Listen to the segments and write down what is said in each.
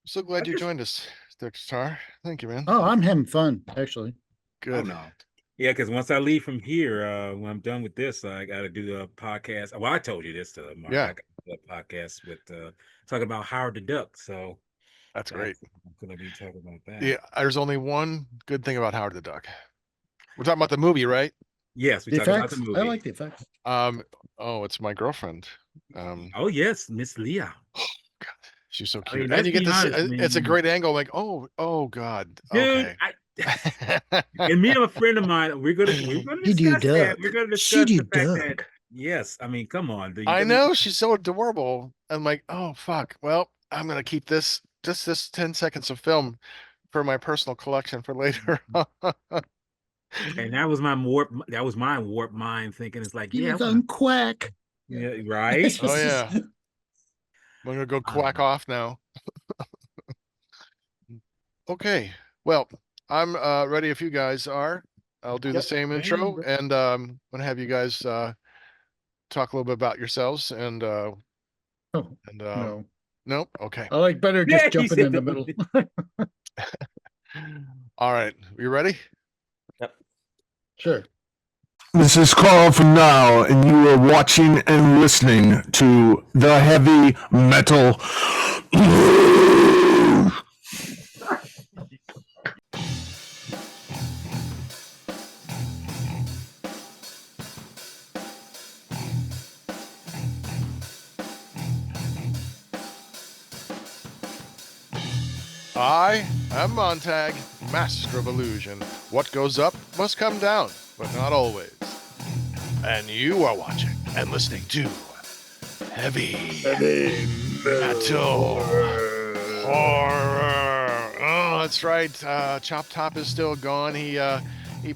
So glad you joined us, Dr. Tarr. Thank you, man. Oh, I'm having fun, actually. Oh Good. no. Yeah, because once I leave from here, when I'm done with this, I got to do a podcast. Well, I told you this, Mark. Yeah, I got to do a podcast with talking about Howard the Duck. So that's great. that's I'm gonna be talking about Yeah, that. there's only one good thing about Howard the Duck. We're talking about the movie, right? Yes, we The talk about the effects, I movie. like the effects. Um, oh, it's my girlfriend. Um, Oh yes, Miss Leah. God, she's so I cute, mean, and let's you get be to see. honest. I It's a mean, great angle. Like, oh God. dude, Okay. I and me and a friend of mine, we're gonna She do discuss that. We're duck. gonna She discuss do the fact that duck. yes, I mean, come on, you're I gonna know she's so adorable. I'm like, oh fuck. Well, I'm gonna keep this 10 seconds of film for my personal collection for later. and that was my warped mind thinking it's like, He yeah, I was wanna on quack. yeah, right. Oh yeah. I'm gonna go quack Um, off now. Okay. Well, I'm ready if you guys are. I'll do the Yep. same Man, intro bro. and I'm gonna have you guys talk a little bit about yourselves Oh, and no. nope. Okay. I like better just yeah, he jumping said in the middle. All right. You ready? yep. Sure. This is Carl from Now, and you are watching and listening to the Heavy Metal. I am Montag, master of illusion. What goes up must come down, but not always. And you are watching and listening to Heavy Metal Horror. Oh, that's right. Chop Top is still gone. He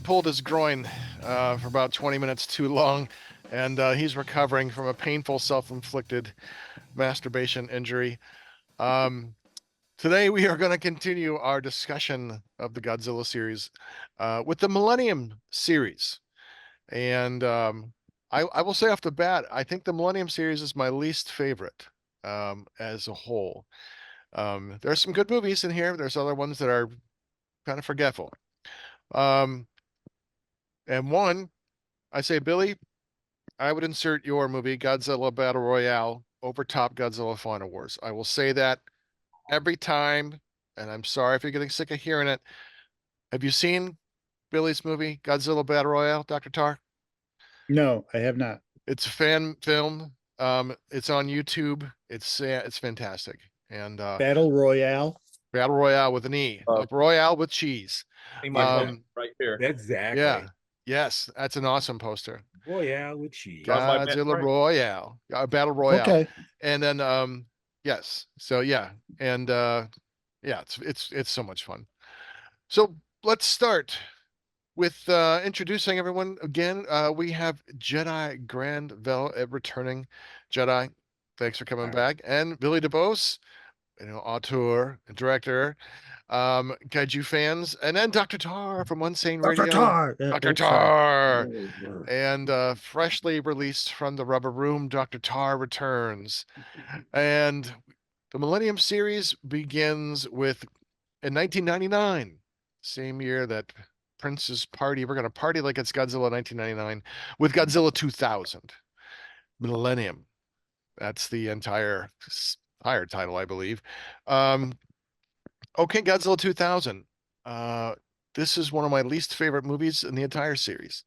pulled his groin for about 20 minutes too long, and he's recovering from a painful self-inflicted masturbation injury. Today we are going to continue our discussion of the Godzilla series with the Millennium series. And I will say off the bat, I think the Millennium series is my least favorite as a whole. There's some good movies in here. There's other ones that are kind of forgetful. Um, and one, I say, Billy, I would insert your movie, Godzilla Battle Royale, over top Godzilla Final Wars. I will say that every time, and I'm sorry if you're getting sick of hearing it. Have you seen Billy's movie, Godzilla Battle Royale, Dr. Tarr? No, I have not. It's a fan film. It's on YouTube. It's fantastic. And Battle Royale. Battle Royale with an E, like Royale with cheese. Right here. Exactly. Yeah, yes, that's an awesome poster. Royale with cheese. Godzilla Royale, Battle Royale, Okay. and then yes, so yeah, and yeah, it's so much fun. So let's start with introducing everyone again. We have Jedi Grand Velle, returning Jedi. Thanks for coming back, and Billy Dubose, auteur and director, kaiju fans, and then Dr. Tarr from Unsane Dr. Radio. Tarr. Dr. Tarr, and freshly released from the Rubber Room, Dr. Tarr returns, and the Millennium series begins with in 1999, same year that Prince's party. We're gonna party like it's Godzilla 1999 with Godzilla 2000, Millennium. That's the entire title, I believe. Okay, Godzilla 2000. This is one of my least favorite movies in the entire series.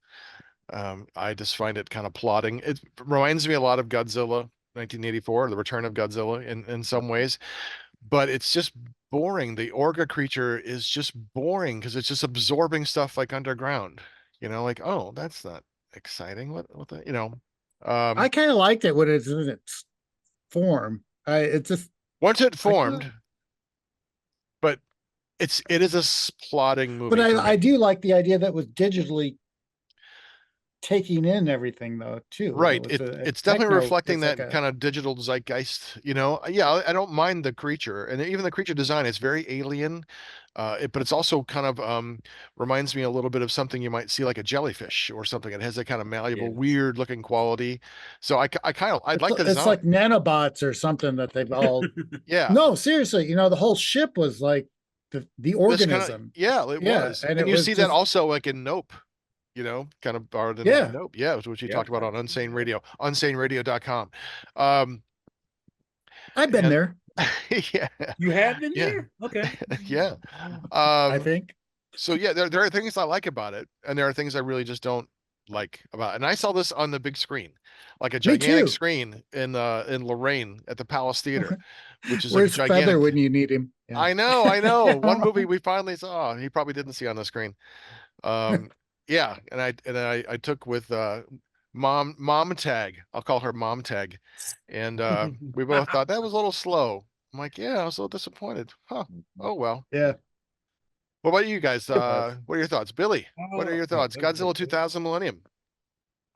I just find it kind of plodding. It reminds me a lot of Godzilla 1984, The Return of Godzilla in some ways, but it's just boring. The Orga creature is just boring because it's just absorbing stuff like underground. Like, oh, that's not exciting. What the, I kind of liked it when it's in its form. It's just once it I kinda- formed, but it is a plotting but movie for I me. do like the idea that was digitally taking in everything though too. Right. It's definitely reflecting it's like that kind of digital zeitgeist, you know. Yeah, I don't mind the creature, and even the creature design is very alien. But it's also kind of reminds me a little bit of something you might see like a jellyfish or something. It has that kind of malleable, Yes. weird looking quality. So I'd like the it's design. like nanobots or something that they've all. Yeah. No, seriously, you know, the whole ship was like the This kind of, organism. yeah, it Yeah, was. and And it you was see that just also like in Nope, you know, kind of borrowed in Yeah. Nope. Yeah, which you Yeah, talked about on I've seen Unsane that. Radio, unsaneradio.com. Um, I've been and there, yeah, You have been yeah, there? Okay. yeah. I Um, think. so yeah, there are things I like about it, and there are things I really just don't like about it. And I saw this on the big screen, like a Me gigantic too. screen in Lorraine at the Palace Theater, which is like a Where's Feather gigantic. when you need him? Yeah. I know, I know. One movie we finally saw, he probably didn't see on the screen. Yeah, and I took with mom tag. I'll call her mom tag, and we both thought that was a little slow. I'm like, yeah, I was a little disappointed. Huh. Oh well. Yeah. What about you guys? It was. What are your thoughts, Billy? What are your thoughts? Godzilla 2000 Millennium.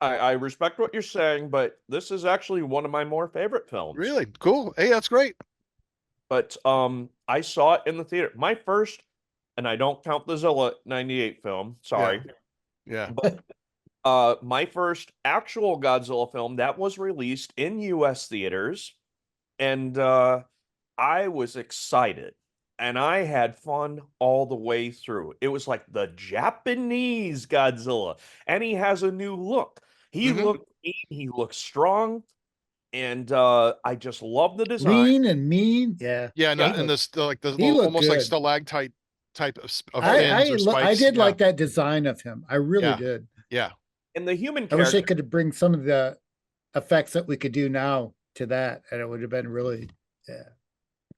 I respect what you're saying, but this is actually one of my more favorite films. Really cool. Hey, that's great. But I saw it in the theater. My first, and I don't count the Zilla '98 film. Sorry. Yeah. But my first actual Godzilla film that was released in U.S. theaters, and I was excited. And I had fun all the way through. It was like the Japanese Godzilla, and he has a new look. He Mhm. looked mean, he looks strong, and I just love the design. Lean and mean. Yeah. Yeah, and, Yeah. and like the He little, looked almost like good. stalactite type of I fins or I spikes. did Yeah. like that design of him. I really Yeah. did. Yeah. And the human I wish they character, could bring some of the effects that we could do now to that, and it would have been really, yeah.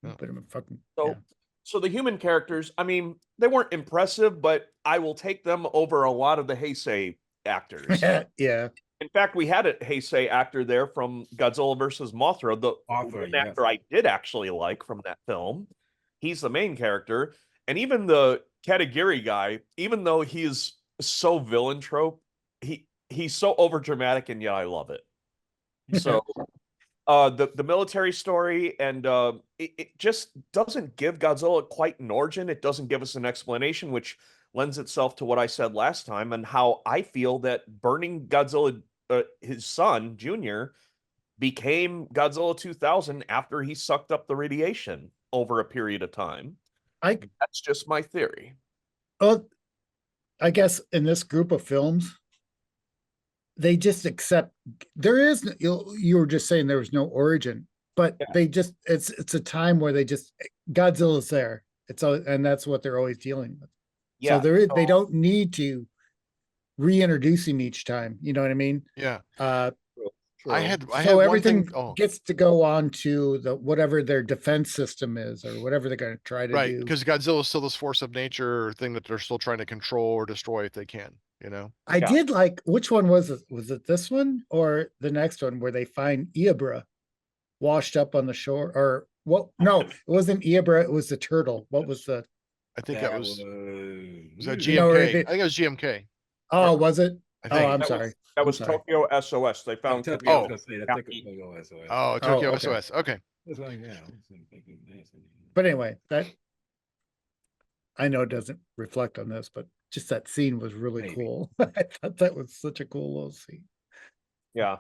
Yeah. But I'm fucking so yeah. so the human characters, I mean, they weren't impressive, but I will take them over a lot of the Heisei actors. Yeah. In fact, we had a Heisei actor there from Godzilla versus Mothra, the Mothra, one yes. actor I did actually like from that film. He's the main character. And even the Katagiri guy, even though he's so villain trope, he's so overdramatic, and yet I love it. So the military story, and it just doesn't give Godzilla quite an origin. It doesn't give us an explanation, which lends itself to what I said last time and how I feel that burning Godzilla, his son Junior, became Godzilla 2000 after he sucked up the radiation over a period of time. That's just my theory. Well, I guess in this group of films, they just accept there is you were just saying there was no origin, but Yeah. they just it's a time where they just Godzilla's there. It's all, and that's what they're always dealing with. Yeah. So they don't need to reintroduce him each time. You know what I mean? Yeah. True. I had So one everything thing. Oh, gets to go on to the whatever their defense system is or whatever they're going to try to right, do. because Godzilla is still this force of nature or thing that they're still trying to control or destroy if they can. You know. I Yeah. did like, which one was it? Was it this one or the next one where they find Iabra washed up on the shore? Or what? No, it wasn't Iabra. It was the turtle. What was the? I think that was that GMK. You know, I think it was GMK. Oh, was it? I Oh, think. I'm That sorry. that I'm was sorry. Tokyo SOS. They found Oh, Tokyo. Oh, Tokyo okay. SOS. Okay. But anyway, that I know it doesn't reflect on this, but just that scene was really Maybe. cool. I thought that was such a cool little scene. Yeah.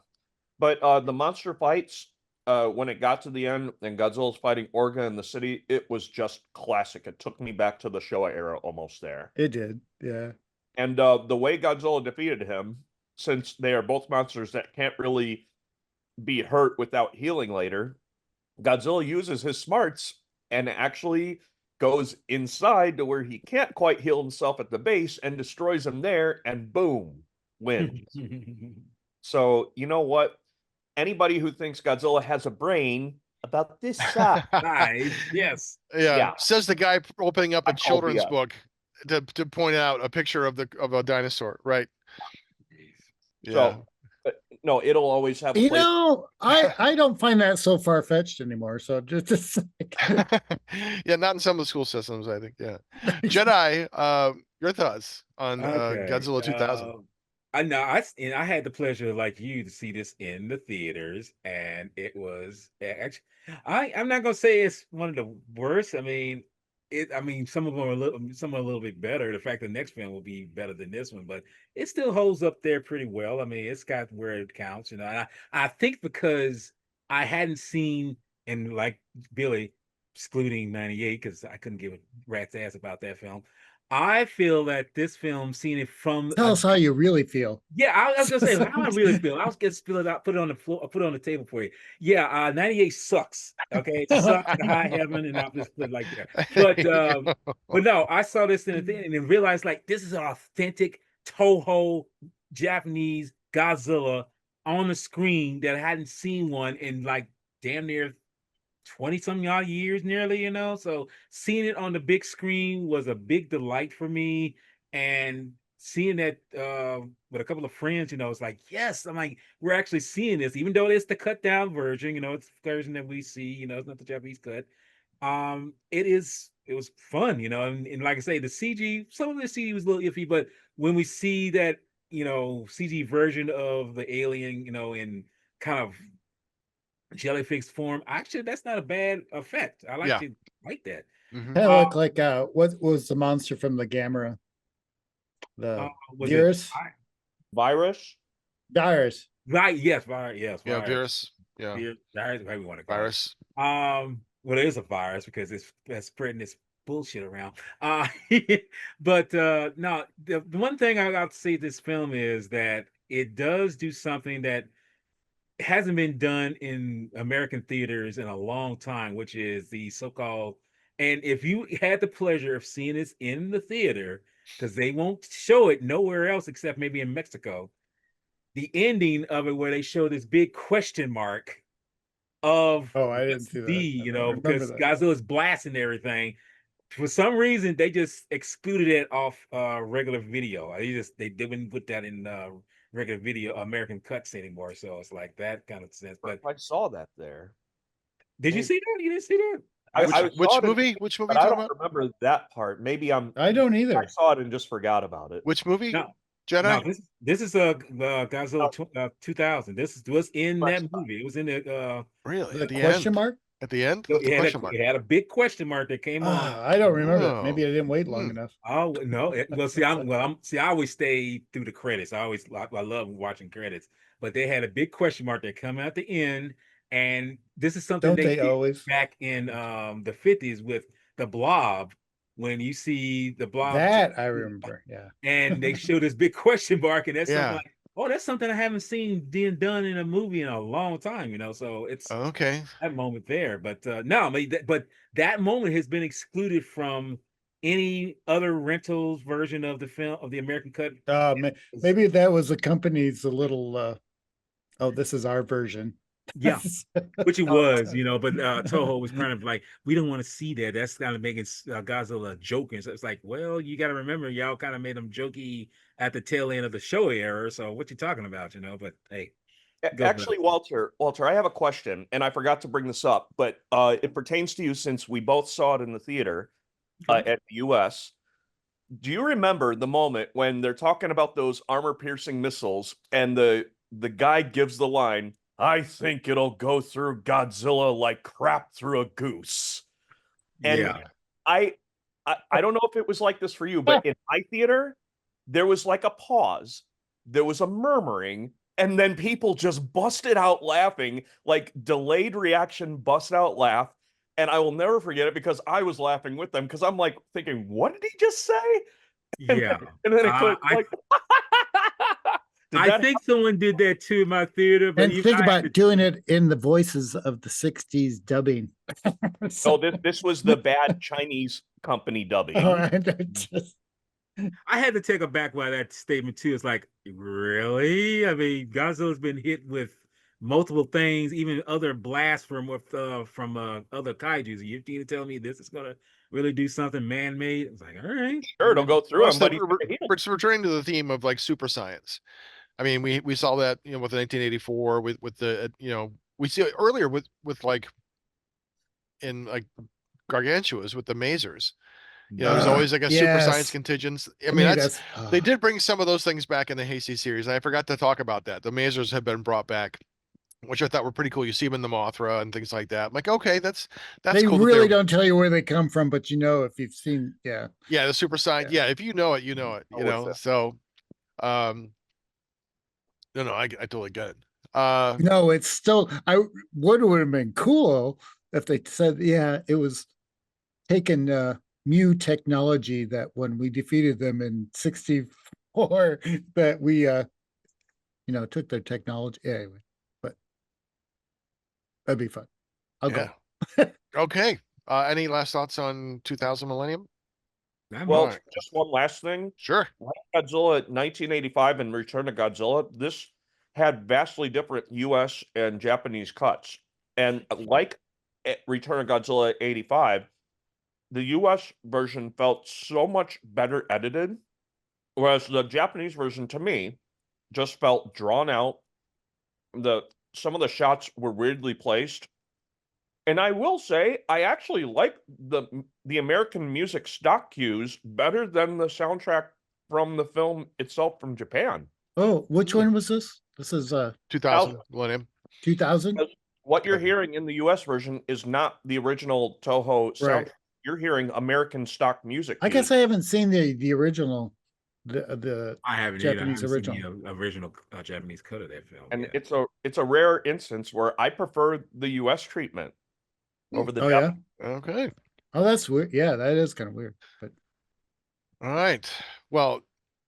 But the monster fights, when it got to the end and Godzilla's fighting Orga in the city, it was just classic. It took me back to the Showa era almost there. It did, yeah. And the way Godzilla defeated him, since they are both monsters that can't really be hurt without healing later, Godzilla uses his smarts and actually goes inside to where he can't quite heal himself at the base and destroys him there, and boom, wins. So, you know what? Anybody who thinks Godzilla has a brain about this size, Nice. Yes. Yeah. Yeah. Says the guy opening up a I call children's BS. book to point out a picture of a dinosaur. Right. Yeah. So, no, it'll always have a You place. know, I don't find that so far fetched anymore. So just Yeah, not in some of the school systems, I think. Yeah. Jedi, your thoughts on Okay. Godzilla 2000? I know and I had the pleasure, like you, to see this in the theaters, and it was actually. I'm not gonna say it's one of the worst. I mean, I mean, some are a little bit better. The fact the next film will be better than this one, but it still holds up there pretty well. I mean, it's got where it counts, you know. And I think because I hadn't seen, and like Billy, excluding '98, because I couldn't give a rat's ass about that film. I feel that this film, seeing it from Tell us how you really feel. yeah, I was gonna say how I really feel. I was gonna spill it out, put it on the floor, put it on the table for you. Yeah, '98 sucks. Okay, it sucks to high heaven, and I'll just put it like that. But no, I saw this in the thing and then realized like this is an authentic Toho Japanese Godzilla on the screen that I hadn't seen one in like damn near 20 some odd years nearly, you know. So seeing it on the big screen was a big delight for me. And seeing that with a couple of friends, you know, it's like, yes, I'm like, we're actually seeing this, even though it's the cut down version, you know, it's the version that we see, you know, it's not the Japanese cut. It was fun, you know, and like I say, the CG, some of the CG was a little iffy, but when we see that, you know, CG version of the alien, you know, in kind of jellyfish form. Actually, that's not a bad effect. I Yeah. like that. Mhm. Kind of look like what was the monster from the Gamera? The Was it Deerus? Virus. Dires. right? Yes, virus. Yes, Yeah, virus. virus. Yeah, Virus, whatever you want to call virus. it. Well, it is a virus because it's spreading this bullshit around. But no, the one thing I got to say this film is that it does do something that hasn't been done in American theaters in a long time, which is the so-called, and if you had the pleasure of seeing this in the theater, because they won't show it nowhere else except maybe in Mexico, the ending of it where they show this big question mark of Oh, I didn't what's see the, that. I you don't know, remember because that. Godzilla's blasting everything. For some reason, they just excluded it off regular video. They didn't put that in regular video American cuts anymore. So it's like that kind of sense. But I saw that there. did you Maybe. see that? You didn't see that? I Which saw which it, movie? Which movie but you I talking don't about? remember that part. Maybe I don't I either. saw it and just forgot about it. Which movie? No, Jedi? this is Godzilla 2000. This was in that movie. It was in the Really? The At the question end? mark? At the end? What's the question mark? it had a big question mark that came on. I don't remember that. Oh. Maybe I didn't wait long Hmm. enough. Oh no! Well, see, I always stay through the credits. I love watching credits, but they had a big question mark that come at the end, and this is something Don't they they did always? back in the '50s with the Blob. When you see the Blob, That I remember. Yeah. and they show this big question mark, and that's something Yeah. like, oh, that's something I haven't seen being done in a movie in a long time, you know. So it's Okay. that moment there. But no, I mean, but that moment has been excluded from any other rentals version of the film of the American cut. Maybe that was the company's a little oh, this is our version. Yeah, which it Oh, was, you know, but Toho was kind of like, we don't want to see that. That's kind of making Godzilla joking. So it's like, well, you got to remember, y'all kind of made him jokey at the tail end of the show era. So what you talking about, you know? But hey, go for it. Actually, Walter, I have a question, and I forgot to bring this up, but it pertains to you since we both saw it in the theater Okay. at the US. Do you remember the moment when they're talking about those armor-piercing missiles, and the guy gives the line, "I think it'll go through Godzilla like crap through a goose." And Yeah. I, I don't know if it was like this for you, but in my theater, there was like a pause, there was a murmuring, and then people just busted out laughing, like delayed reaction, bust out laugh. And I will never forget it because I was laughing with them because I'm like thinking, what did he just say? Yeah. And then it clicked I like did I that think someone did that too in my theater, but And think about doing it in the voices of the 60s dubbing. no, this was the bad Chinese company dubbing. I had to take aback by that statement too. It's like, really? I mean, Godzilla's been hit with multiple things, even other blasts from other kaijus. You need to tell me this is gonna really do something man-made? It's like, all right, Sure, it'll go through Well, him, but he's returning to the theme of like super science. I mean, we saw that, you know, with 1984 with the, you know, we see it earlier with like in like gargantuas with the masers, You know, there's always like a super science Yes. contingent. I To mean, me, that's they did bring some of those things back in the Hasty series, and I forgot to talk about that. The Mazers have been brought back, which I thought were pretty cool. You see them in the Mothra and things like that. I'm like, okay, that's they cool that really they're don't tell you where they come from, but you know if you've seen, yeah. yeah, the super science. Yeah. Yeah, if you know it, you know it. You Oh, what's know, that? so no, I totally get it. No, it's still. Would have been cool if they said, yeah, it was taken Mu technology that when we defeated them in '64, that we took their technology anyway. But that'd be fun. I'll Yeah. go. Okay. Any last thoughts on 2000 Millennium? Well, Alright. just one last thing. Sure. Like Godzilla 1985 and Return to Godzilla, this had vastly different US and Japanese cuts. And like Return of Godzilla 85, the US version felt so much better edited, whereas the Japanese version to me just felt drawn out. Some of the shots were weirdly placed. And I will say, I actually like the American music stock cues better than the soundtrack from the film itself from Japan. Oh, which one was this? This is 2000 Millennium. 2000. Because what you're Okay. hearing in the US version is not the original Toho soundtrack. Right. You're hearing American stock music I guess cues. I haven't seen the original, the I haven't either. I Japanese haven't seen original. the original Japanese cut of that film. And yet. it's a rare instance where I prefer the US treatment over the Oh yeah. Japanese. Okay. Oh, that's weird. Yeah, that is kind of weird. But All right. Well,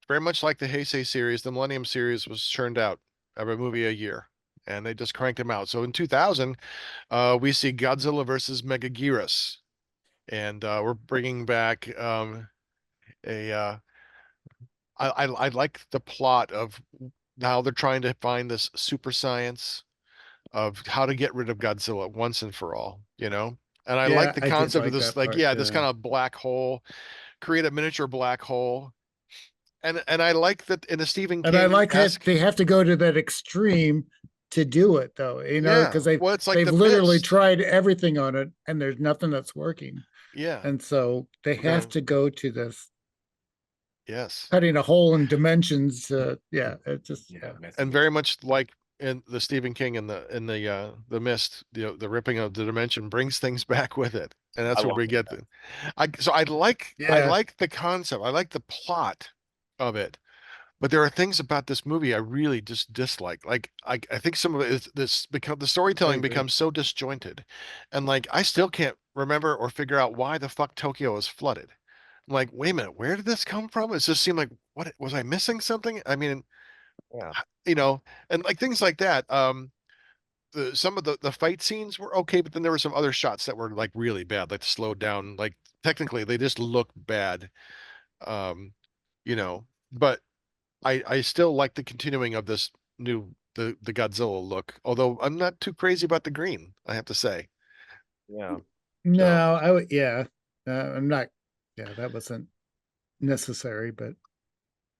very much like the Heisei series, the Millennium series was churned out every movie a year, and they just cranked them out. So in 2000, we see Godzilla versus Megaguirus, and we're bringing back a. I like the plot of how they're trying to find this super science of how to get rid of Godzilla once and for all. You know. And I like yeah, the I did concept of like this, that like, part. yeah, this kind of black hole, create a miniature black hole. And I like that in a Stephen And I like that King-esque, they have to go to that extreme to do it, though. yeah. Because Well, it's like they've the literally mist. tried everything on it, and there's nothing that's working. Yeah. And so they You know, have to go to this yes. cutting a hole in dimensions. Yeah, it just And very much like in the Stephen King and the mist, the ripping of the dimension brings things back with it. And that's I where love we get I yeah. like the concept. I like the plot of it. But there are things about this movie I really just dislike. Like I think some of it is the storytelling agree. becomes so disjointed. And like I still can't remember or figure out why the fuck Tokyo is flooded. I'm like, wait a minute, where did this come from? It just seemed like, what was I missing something? I mean, Yeah. you know, and like things like that. Some of the fight scenes were okay, but then there were some other shots that were like really bad, like slowed down. Like technically they just look bad. Um, but I still like the continuing of this the Godzilla look, although I'm not too crazy about the green, I have to say. Yeah. No, I would. Yeah, I'm not. Yeah, that wasn't necessary, but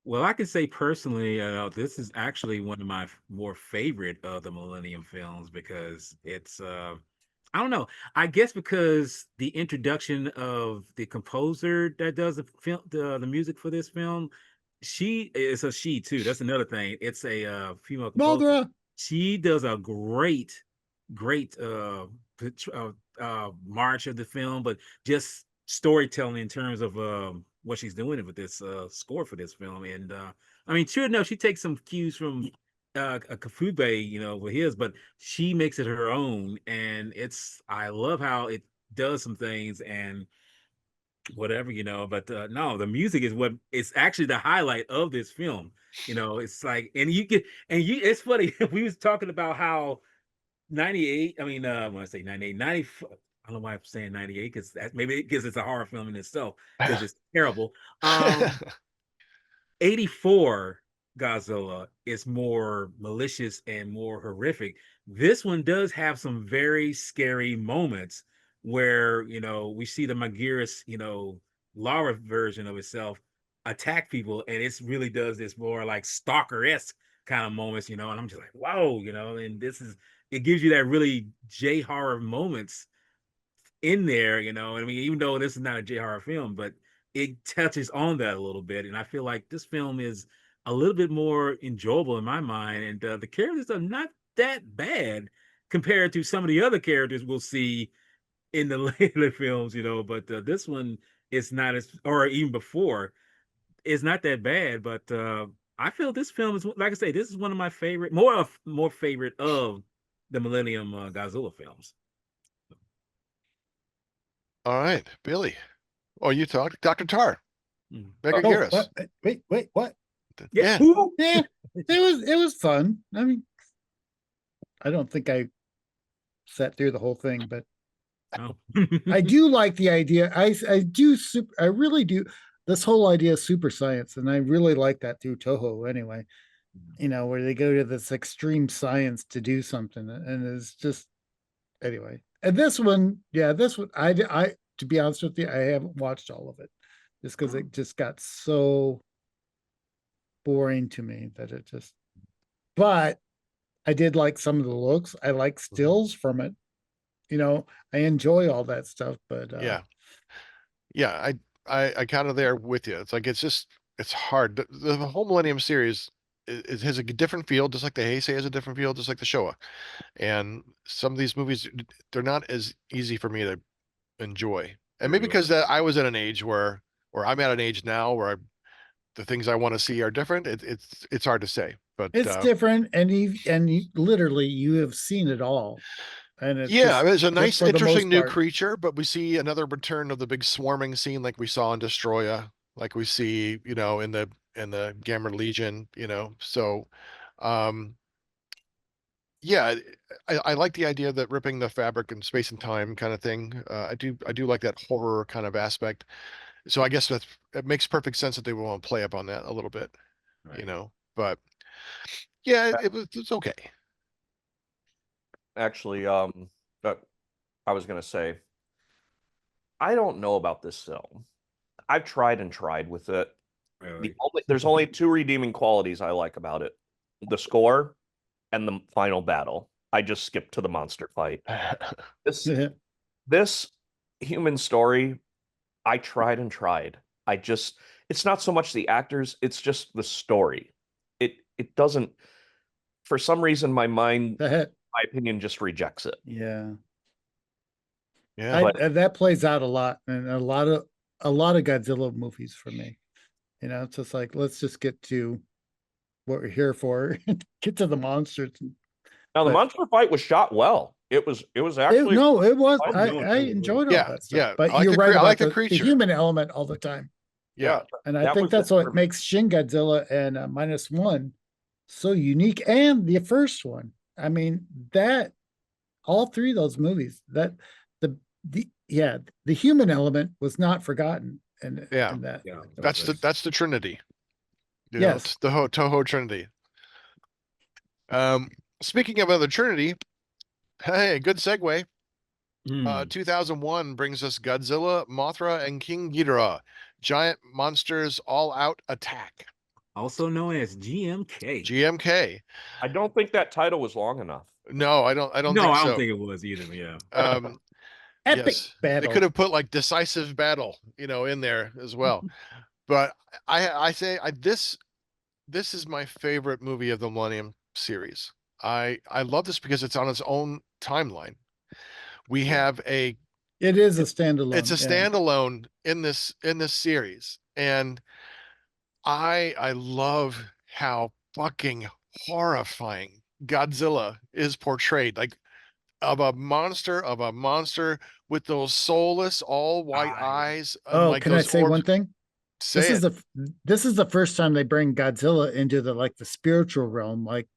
Well, I can say personally, this is actually one of my more favorite of the Millennium films because it's, I don't know, I guess because the introduction of the composer that does the film, the music for this film, she is a she too. That's another thing. It's a female composer. Mothra. She does a great march of the film, but just storytelling in terms of what she's doing with this score for this film. And I mean, sure enough, she takes some cues from a Kafube, with his, but she makes it her own. And I love how it does some things and whatever, but no, the music is what it's actually the highlight of this film. It's like, it's funny. We was talking about how 98, I mean, when I say 98, 90, I don't know why I'm saying 98, because maybe because it's a horror film in itself, because it's terrible. 84 Godzilla is more malicious and more horrific. This one does have some very scary moments where, we see the Magirus, Lara version of itself attack people, and it really does this more like stalker-esque kind of moments, and I'm just like, whoa, and it gives you that really J horror moments in there, I mean, even though this is not a J horror film, but it touches on that a little bit, and I feel like this film is a little bit more enjoyable in my mind, and the characters are not that bad compared to some of the other characters we'll see in the later films, but this one is not as, or even before, it's not that bad. But I feel this film is, like I say, this is one of my favorite, more favorite of the Millennium Godzilla films. All right, Billy. Oh, you talked, Dr. Tarr. Mm. Mega Oh, Garrus. what? Wait, what? Yeah. Who? Yeah, it was fun. I mean, I don't think I sat through the whole thing, but Oh. I do like the idea. I really do. This whole idea of super science, and I really like that through Toho anyway. Where they go to this extreme science to do something, and it's just anyway. And this one, I to be honest with you, I haven't watched all of it just because it just got so boring to me that it just. But I did like some of the looks. I like stills from it. I enjoy all that stuff, but Yeah, I kind of there with you. It's like it's hard. The whole Millennium series has a different feel, just like the Heisei has a different feel, just like the Showa. And some of these movies, they're not as easy for me to enjoy. And maybe because that I was at an age where, or I'm at an age now where the things I want to see are different. It's hard to say, but it's different, and literally you have seen it all, and it's yeah, I mean, it's a just nice, for the interesting most new part. creature, but we see another return of the big swarming scene like we saw in Destroya, like we see, in the Gamma Legion, So, um, yeah, I like the idea that ripping the fabric and space and time kind of thing. I do like that horror kind of aspect. So I guess it makes perfect sense that they want to play up on that a little bit, Right. But yeah, Uh, it's okay. Actually, I was gonna say, I don't know about this film. I've tried and tried with it. Really. There's only two redeeming qualities I like about it: the score and the final battle. I just skipped to the monster fight. This this human story, I tried and tried. It's not so much the actors, it's just the story. It doesn't, for some reason, my opinion just rejects it. Yeah. Yeah. But That plays out a lot in a lot of Godzilla movies for me. It's just like, let's just get to what we're here for, get to the monsters. now the But monster fight was shot well. It was actually no, it was. Oh, I no, I no, enjoyed all Yeah, that stuff. yeah. But I like you're the right I like about the the creature. human element all the time, Yeah. and I that think was that's the what makes Shin Godzilla and -1 so unique, and the first one. I mean, that all three of those movies, that the human element was not forgotten, and Yeah. that. Yeah. That's the Trinity. Yes. It's the Toho Trinity. Um, Speaking of other Trinity, hey, good segue. 2001 brings us Godzilla, Mothra, and King Ghidorah, giant monsters all out attack. Also known as GMK. GMK. I don't think that title was long enough. No, I don't No, think I don't so. think it was either. Yeah. Epic Yes, they battle. could have put like decisive battle, in there as well. But I say this is my favorite movie of the Millennium series. I love this because it's on its own timeline. We have It is a it's standalone. a standalone in this series, and I love how fucking horrifying Godzilla is portrayed, like of a monster with those soulless, all white eyes and Oh, like can I those say orbs. one thing? Say it. This is the first time they bring Godzilla into the spiritual realm, like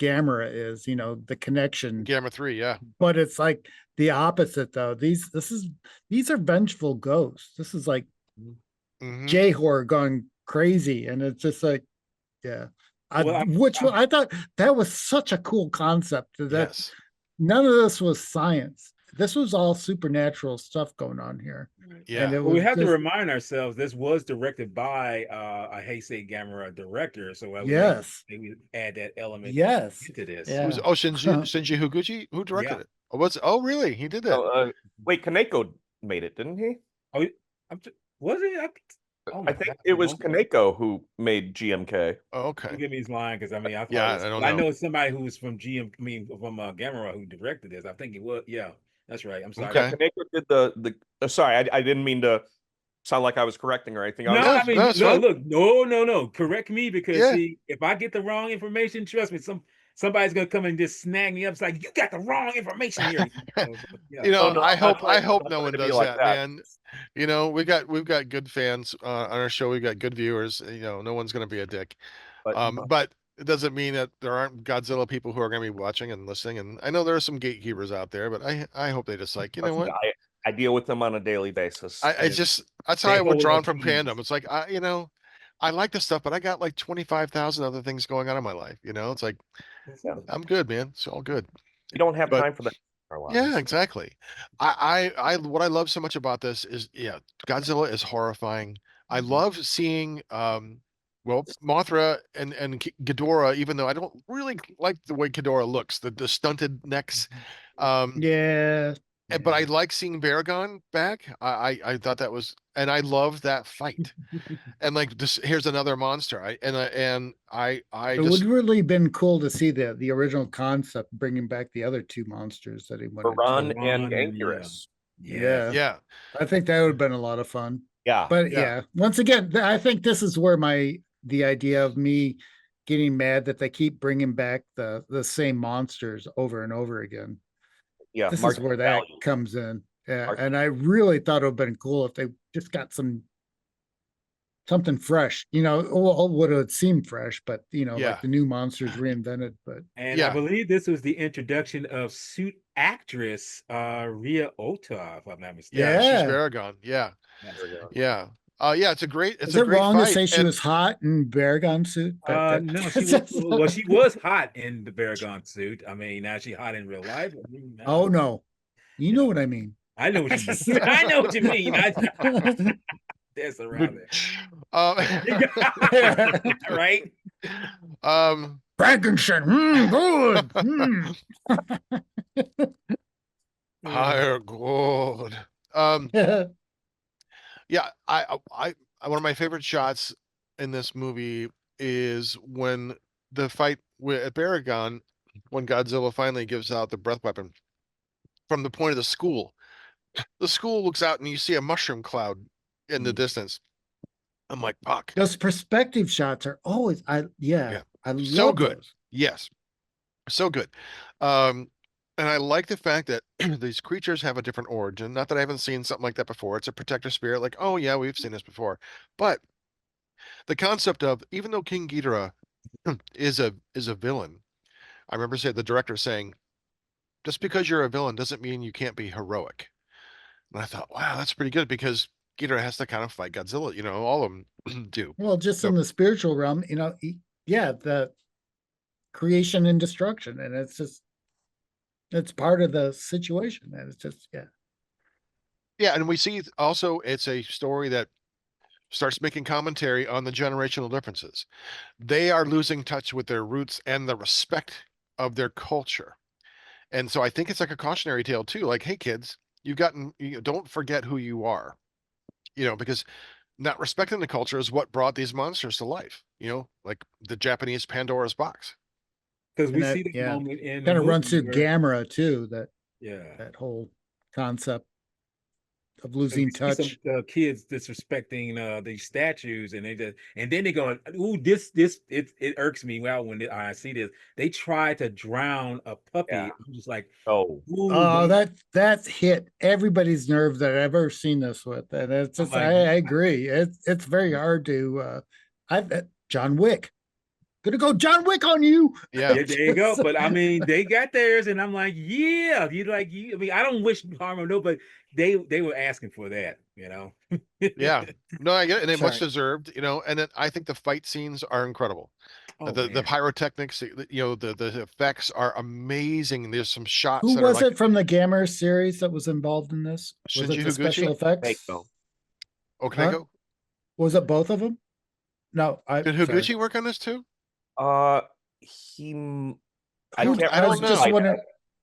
Gamera is, the connection. Gamma 3, yeah. But it's like the opposite though. These are vengeful ghosts. This is like Mhm. J-horror gone crazy, and it's just like, yeah. I thought that was such a cool concept. That Yes. none of this was science. This was all supernatural stuff going on here. Yeah. And it Well, we was have to just, remind ourselves this was directed by a Heisei Gamera director, so I would yes. maybe add that element Yes. into this. Who's Yeah. Shinji Higuchi? Who directed Yeah. it? Oh really? He did that. Wait, Kaneko made it, didn't he? Oh, was it? Oh I my think God, it was Montag. Kaneko who made GMK. Okay. Forgive me, he's lying because I mean I thought Yeah, it was, I don't I know. know it's somebody who's from GM. I mean from Gamera who directed this. I think it was. Yeah, that's right. I'm sorry. Yeah, Okay. Kaneko did the. Sorry, I didn't mean to sound like I was correcting or anything. I was No, No, I mean, no, it's no, fine. look, no. Correct me because Yeah. see, if I get the wrong information, trust me, somebody's gonna come and just snag me up. It's like you got the wrong information here. Yeah. You know, Oh, no, I I'm not hope trying no one to be does like that, that. man. You know, we've got good fans on our show. We've got good viewers. You know, no one's going to be a dick. But But it doesn't mean that there aren't Godzilla people who are going to be watching and listening. And I know there are some gatekeepers out there, but I hope they just like, you know what? I deal with them on a daily basis. I just that's how They I hold withdrawn from opinions. fandom. It's like you know, I like this stuff, but I got like 25,000 other things going on in my life. You know, it's like Yeah. I'm good, man. It's all good. We don't have But time for that in our yeah, lives. exactly. What I love so much about this is, yeah, Godzilla is horrifying. I love seeing, well, Mothra and Ghidorah, even though I don't really like the way Ghidorah looks, the stunted necks. Yeah. But I like seeing Baragon back. I thought that was, and I love that fight. And like this, here's another monster. I It would just really been cool to see the original concept bringing back the other two monsters that he wanted Baran to. and Ron and Anguirus. yeah. yeah. I think that would have been a lot of fun. Yeah. But Yeah. yeah, once again, I think this is where the idea of me getting mad that they keep bringing back the same monsters over and over again. Yeah. This is Market where that value. comes in. Yeah, Market- and I really thought it would have been cool if they just got something fresh. You know, well, would have seemed fresh, but you know, Yeah. like the new monsters reinvented. But And I Yeah. believe this was the introduction of suit actress Ria Ota, if I'm not mistaken. Yeah, she's yeah, Baragon. Yeah. Yes. There we go. Yeah. Yeah, it's is a it great wrong to fight. say she And was hot in Baragon suit? No, she was well, she was hot in the Baragon suit. I mean, now she hot in real life. I mean, Oh no, you know what I mean. I know what you mean. I know what you mean. That's around um, there. Right? Frankenstein, good. higher good. Yeah, one of my favorite shots in this movie is when the fight at Baragon, when Godzilla finally gives out the breath weapon from the point of the school. The school looks out and you see a mushroom cloud in the distance. I'm like, fuck. Those perspective shots are always, I Yeah. love So good. those. Yes. So good. And I like the fact that these creatures have a different origin. Not that I haven't seen something like that before. It's a protector spirit, like, oh yeah, we've seen this before. But the concept of, even though King Ghidorah is a villain, I remember the director saying, just because you're a villain doesn't mean you can't be heroic. And I thought, wow, that's pretty good, because Ghidorah has to kind of fight Godzilla. You know, all of them do. Well, just So in the spiritual realm, you know, yeah, the creation and destruction, and it's part of the situation, and it's just yeah, and we see also it's a story that starts making commentary on the generational differences. They are losing touch with their roots and the respect of their culture. And so I think it's like a cautionary tale too. Like, hey kids, don't forget who you are. You know, because not respecting the culture is what brought these monsters to life. You know, like the Japanese Pandora's box. Because and we that see that moment in the kind of runs movie through where, Gamera too. yeah. That whole concept of 'Cause losing we see some touch. kids disrespecting these statues, and then they go, "Ooh, it irks me." Well, when I see this, they try to drown a puppy. Yeah. I'm just like, Oh, "Ooh, Oh, that hit everybody's nerve that I've ever seen this with, and it's I'm just like, I agree. It's very hard to. John Wick, gonna go John Wick on you. Yeah. yeah, there you go." But I mean, they got theirs, and I'm like, "Yeah, you like you." I mean, I don't wish harm on nobody. They were asking for that, you know. Yeah. No, I get it. And it much Sorry. deserved, you know, and then I think the fight scenes are incredible. Oh The man. pyrotechnics, you know, the effects are amazing. There's some shots Who that are was like it from the Gamera series that was involved in this? Was it Shinji the special Higuchi, effects? Mako. Huh? Okaneko. Was it both of them? No, Did sorry. Higuchi work on this too? He. I I don't. can't I don't was just know. wondering.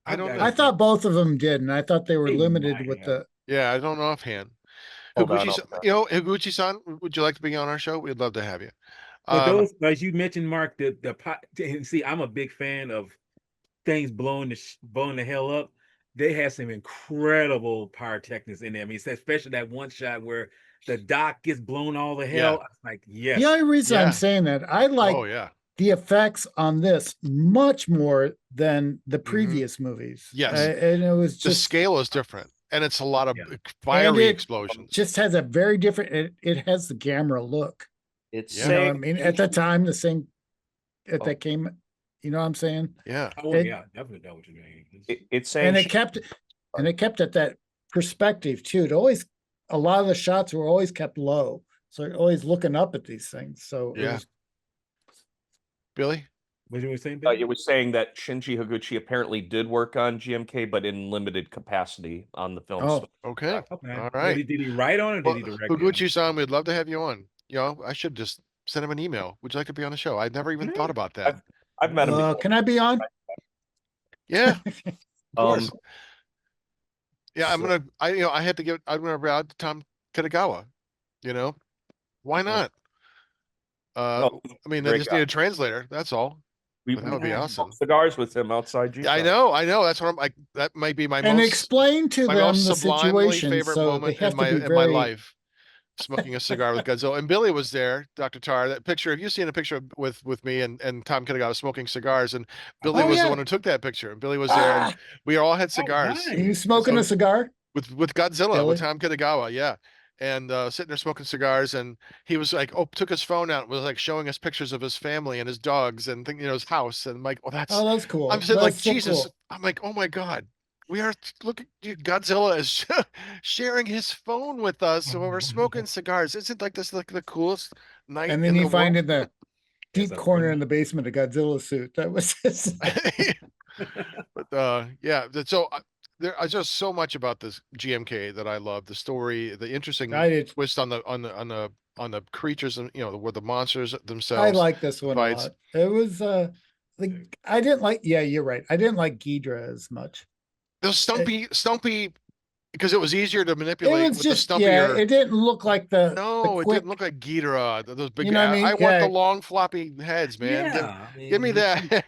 I don't I know. thought both of them did, and I thought they were They limited might with have. the. Yeah, I don't know offhand. Hold on, Higuchi-san, would you like to be on our show? We'd love to have you. But those, as you mentioned, Mark, the pot. See, I'm a big fan of things blowing the hell up. They have some incredible pyrotechnics in there. I mean, especially that one shot where the dock gets blown all the hell. I was like, yes. The only reason Yeah. I'm saying that, I like Oh yeah. the effects on this much more than the previous movies. Yes. And it was The just scale is different, and it's a lot of Yeah. fiery it explosions. just has a very different, it has the gamma look. It's Yeah. You know what I saying mean? At the time, the same, Oh. that came, you know what I'm saying? Yeah. Oh It- yeah, definitely know what you mean. it's saying And it kept at that perspective too. It always, a lot of the shots were always kept low. So you're always looking up at these things. So it Yeah. was, Billy? What you were saying? it was saying that Shinji Higuchi apparently did work on GMK, but in limited capacity on the film. oh, Okay. Okay. All right. Did he write on it? Or Well, did he direct it? Higuchi-san, we'd love to have you on. You know, I should just send him an email. Would you like to be on the show? I'd never even thought about that. I've met him before. can I be on? Yeah, of course. Um, Yeah, so- I'm gonna route to Tom Kitagawa. You know, why not? No, I mean, they great just guy. need a translator. That's all. we But that would be Yeah. awesome. cigars with him outside G. Yeah, I know. That's what I'm like. That might be my And most explain to my them most the sublimely situation. favorite So they moment have in to my be in my very, life. Smoking a cigar with Godzilla, and Billy was there. Dr. Tarr, that picture. Have you seen a picture with me and Tom Kitagawa smoking cigars? And Billy Oh, was the yeah. one who took that picture. And Billy was there, and we all had cigars nice. you smoking So- a cigar? with Godzilla Billy? with Tom Kitagawa, yeah. And sitting there smoking cigars, and he was like, took his phone out, and was like showing us pictures of his family and his dogs and his house. And I'm like, oh, Oh, that's cool. I'm sitting like, That's so Jesus. cool. I'm like, oh my God, we are looking. Godzilla is sharing his phone with us when we're smoking cigars. Isn't like this like the coolest night? And then in you the find world? in the deep a corner good in the basement a Godzilla suit. That was just, But yeah, so there's just so much about this GMK that I love. The story, the interesting I did. twist on the creatures, and where the monsters I themselves. like this one a fights. lot. It was I didn't like, yeah, you're right. I didn't like Ghidra as much. Those stumpy, because it was easier to It manipulate was with just, the stumpier. yeah, it didn't look like the No, it quick, didn't look like Ghidorah. Those big. You know what I mean? I want Yeah. the long floppy heads, man. Yeah. Give me that.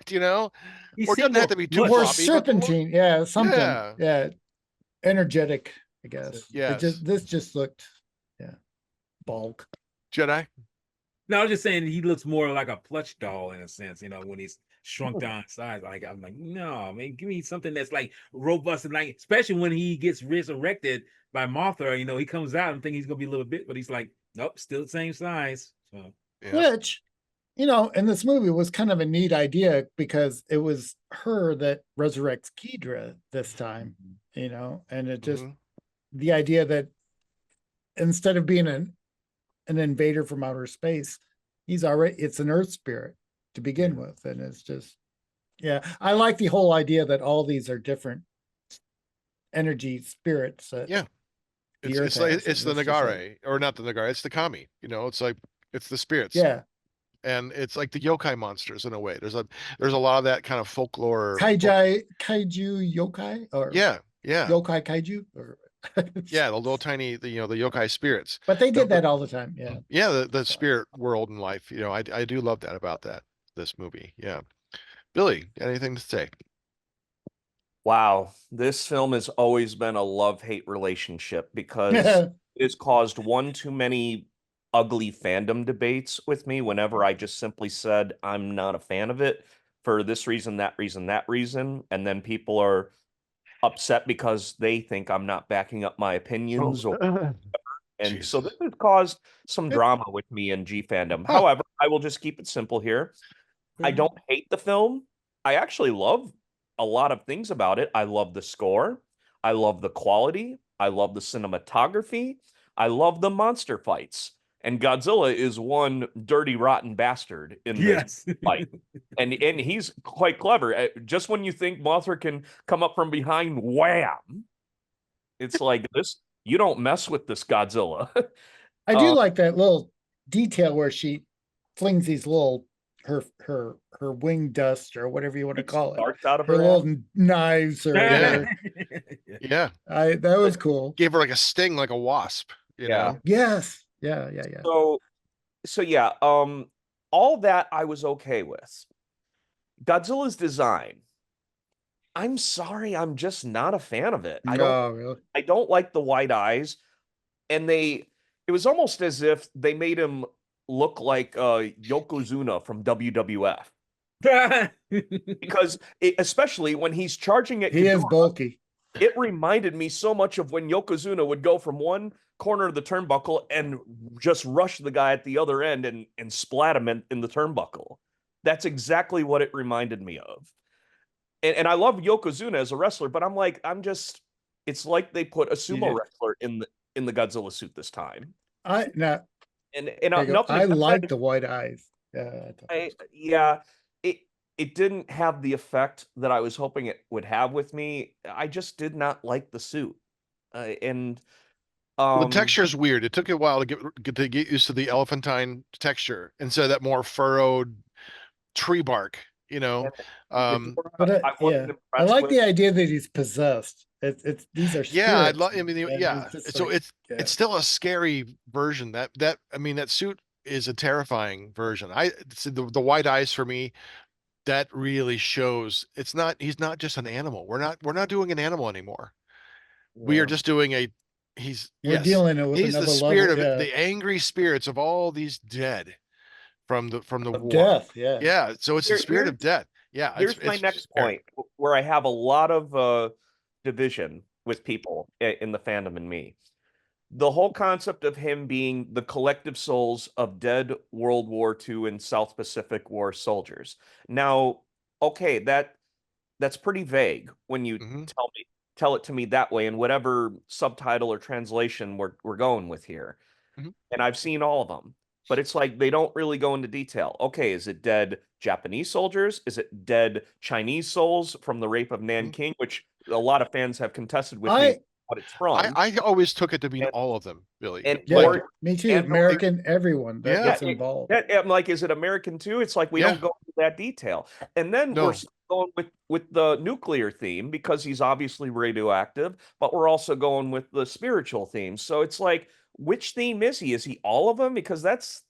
He Or it doesn't seemed have to be too more more floppy. but the lo- serpentine. Yeah, something. Yeah. Yeah. Energetic, I guess. Yes. This just looked, yeah, bulk. Jedi. No, I was just saying he looks more like a plush doll in a sense, when he's shrunk down in size. Like I'm like, no, man, give me something that's like robust and like, especially when he gets resurrected by Mothra. He comes out and think he's gonna be a little bit, but he's like, nope, still the same size. So Yeah. Which, in this movie was kind of a neat idea because it was her that resurrects Ghidra this time, and it just, Mhm. the idea that instead of being an invader from outer space, it's an earth spirit to begin with. And it's just, yeah, I like the whole idea that all these are different energy spirits. That Yeah. the earth It's like has, it's and the just like, Nagare, or not the Nagare, it's the Kami. It's like it's the spirits. yeah, And it's like the yokai monsters in a way. There's a lot of that kind of folklore. kaiju yokai, or Yeah. yokai kaiju, or Yeah, the little tiny, the yokai spirits. but they did The- that all the time. Yeah. Yeah, the spirit world and life. I do love that about this movie. Yeah. Billy, anything to say? Wow, this film has always been a love-hate relationship because it has caused one too many ugly fandom debates with me whenever I just simply said I'm not a fan of it for this reason, that reason, that reason, and then people are upset because they think I'm not backing up my opinions, and so this Jesus. has caused some drama with me and G fandom. Huh. However, I will just keep it simple here. I don't hate the film. I actually love a lot of things about it. I love the score. I love the quality. I love the cinematography. I love the monster fights. And Godzilla is one dirty, rotten bastard in this fight. And he's quite clever. Just when you think Mothra can come up from behind, wham! It's like this. You don't mess with this Godzilla. I do like that little detail where she flings these little, her wing dust, or whatever you want to call it, Starts out of her her little knives, or Yeah. Yeah. that was cool. Gave her like a sting, like a wasp. you Yeah. know? Yes. Yeah. So yeah, all that I was okay with. Godzilla's design. I'm sorry, I'm just not a fan of it. Oh, really? I don't like the white eyes, and it was almost as if they made him look like Yokozuna from WWF. Because especially when he's charging at He is Ghidorah, bulky. it reminded me so much of when Yokozuna would go from one corner of the turnbuckle and just rush the guy at the other end and splat him in the turnbuckle. That's exactly what it reminded me of. And I love Yokozuna as a wrestler, but it's like they put a sumo wrestler in the Godzilla suit this time. I Nothing like the white eyes. Yeah, it didn't have the effect that I was hoping it would have with me. I just did not like the suit, and The texture is weird. It took a while to get used to the elephantine texture instead of that more furrowed tree bark, you know. But I wasn't I impressed like with. the idea that he's possessed. It's these are Yeah, I spirits. love. I mean, and yeah. it's just So like, it's still a scary version. I mean, that suit is a terrifying version. The white eyes for me, that really shows he's not just an animal. We're not doing an animal anymore. We are Yeah. just doing we're dealing with he's the another spirit level of the angry spirits of all these dead from the of war. death. Yeah. Yeah, so it's the spirit of death. Yeah, Here's my it's next scary. point where I have a lot of division with people in the fandom and me. The whole concept of him being the collective souls of dead World War II and South Pacific War soldiers. Now, okay, that's pretty vague when you Mhm. tell it to me that way in whatever subtitle or translation we're going with here. Mhm. And I've seen all of them, but it's like they don't really go into detail. Okay, is it dead Japanese soldiers? Is it dead Chinese souls from the rape of Mhm. Nanking, which a lot of fans have contested with me I what it's from? I always took it to mean And all of them, Billy. and yeah, Like, or me too. and American, everyone yeah, that's involved. I'm like, is it American too? It's like we yeah, don't go into that detail. And then we're no, still going with the nuclear theme because he's obviously radioactive, but we're also going with the spiritual theme. So it's like, which theme is he? Is he all of them? Because that's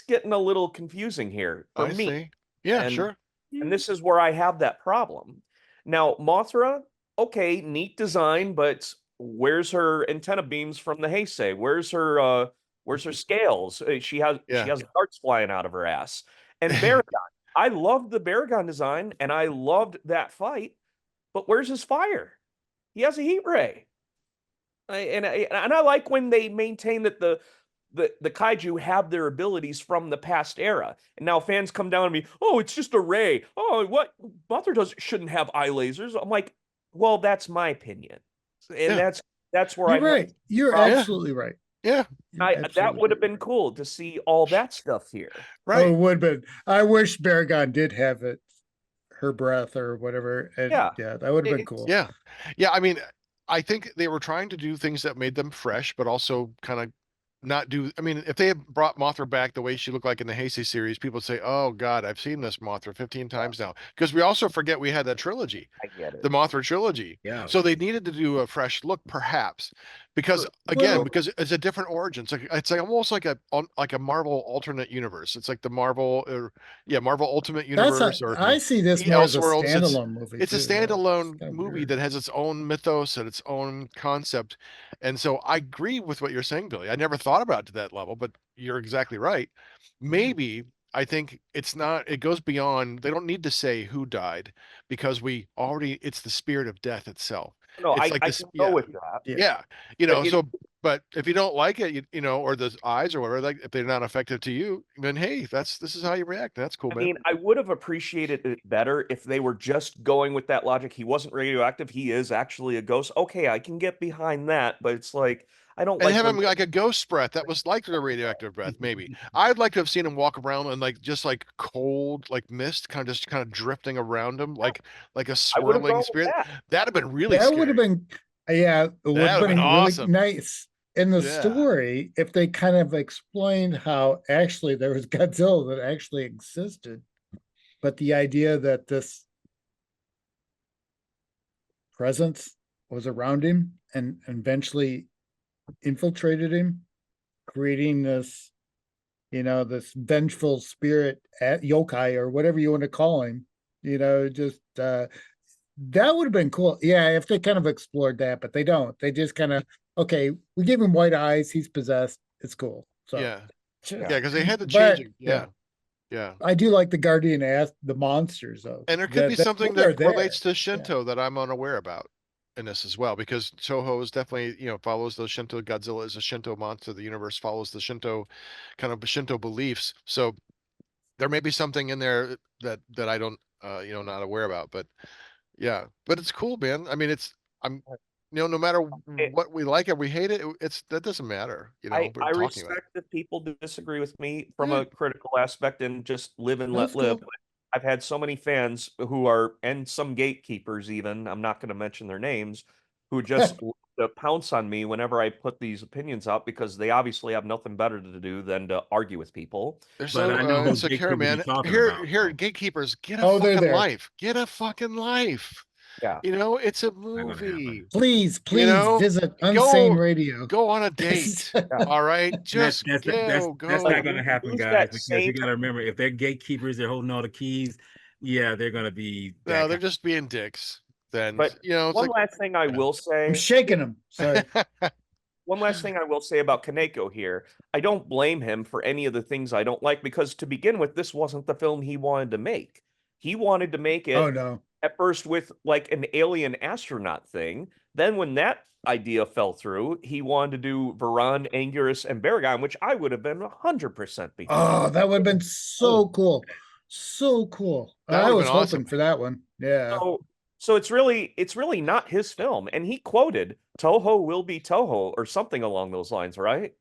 getting a little confusing here for I me. see. Yeah, And sure. and this is where I have that problem. Now, Mothra, okay, neat design, but where's her antenna beams from the Heisei? Where's her scales? She Yeah. has darts flying out of her ass. And Baragon, I loved the Baragon design and I loved that fight, but where's his fire? He has a heat ray. And I like when they maintain that the kaiju have their abilities from the past era. And now fans come down on me, oh, it's just a ray. Oh, what Mothra shouldn't have eye lasers. I'm like, well, that's my opinion. And Yeah. that's where I You're have right. You're problem. absolutely right. Yeah. You're That absolutely would have been cool to see all that stuff here. Oh, Right. it would have been. I wish Baragon did have it, her breath or whatever. And Yeah. yeah, that would have been It- cool. Yeah. Yeah. I mean, I think they were trying to do things that made them fresh, but also kind of not do. I mean, if they had brought Mothra back the way she looked like in the Heisei series, people would say, "Oh God, I've seen this Mothra 15 times now." Because we also forget we had that trilogy, I get the it. Mothra trilogy. Yeah. So they needed to do a fresh look, perhaps, because Well- because it's a different origin. It's like almost like a Marvel alternate universe. It's like the Marvel Ultimate Universe or I see this the more as a Elseworlds. standalone movie. It's a too. Yeah, standalone kind of movie weird. that has its own mythos and its own concept. And so I agree with what you're saying, Billy. I never thought about it to that level, but you're exactly right. Maybe I think it goes beyond, they don't need to say who died because it's the spirit of death itself. No, It's I like this, can go yeah, with that. yeah, But but if you don't like it, or the eyes or whatever, like if they're not effective to you, then hey, this is how you react. That's cool, I man. mean, I would have appreciated it better if they were just going with that logic. He wasn't radioactive. He is actually a ghost. Okay, I can get behind that, but it's like I don't And like have when him like a ghost breath that was like the radioactive breath, maybe. I'd like to have seen him walk around and like just like cold, like mist, just kind of drifting around him, like a I would have swirling gone with spirit. that. That'd have been really That would have scary. been, yeah, it would That'd have have been been really awesome. nice in the Yeah. story if they kind of explained how actually there was Godzilla that actually existed. But the idea that this presence was around him and eventually infiltrated him, creating this, this vengeful spirit yokai or whatever you want to call him. Just that would have been cool. Yeah, if they kind of explored that, but they don't. They just kind of, okay, we give him white eyes, he's possessed. It's cool. So Yeah. sure. Yeah, because they had to But, change it. Yeah. Yeah. I do like the Guardian asked the monsters though. And there could be something they're that relates there. to Shinto that I'm unaware about in this as well, because Toho is definitely, follows those Shinto. Godzilla is a Shinto monster. The universe follows the Shinto Shinto beliefs. So there may be something in there that I don't, not aware about. But yeah, but it's cool, man. I mean, no matter what we like it, we hate it. That doesn't matter. I we're talking about it. respect if people disagree with me from Yeah. a critical aspect and just live and That's let live. cool. I've had so many fans who are, and some gatekeepers even, I'm not going to mention their names, who just pounce on me whenever I put these opinions out because they obviously have nothing better to do than to argue with people. They're But so I know who insecure, gatekeepers you're man. talking Here, about, here, so. gatekeepers, get a Oh, they're fucking there. life. Get a fucking life. Yeah. It's a Not gonna movie. happen. Please know, visit go- Unsane Radio. Go on a date. All right, just That's go. not Like, gonna happen, use guys, that because same you gotta remember, if they're gatekeepers, they're holding all the keys, yeah, they're gonna be No, that they're kind. just being dicks. Then But it's one like last thing I will I'm say. shaking them. Sorry. One last thing I will say about Kaneko here. I don't blame him for any of the things I don't like because to begin with, this wasn't the film he wanted to make. He wanted to make Oh it no. at first with like an alien astronaut thing. Then when that idea fell through, he wanted to do Varan, Anguirus, and Baragon, which I would have been 100% behind. Oh, that would have been so cool. So cool. That I would've was been hoping awesome. for that one. Yeah. So it's really not his film. And he quoted Toho will be Toho or something along those lines, right?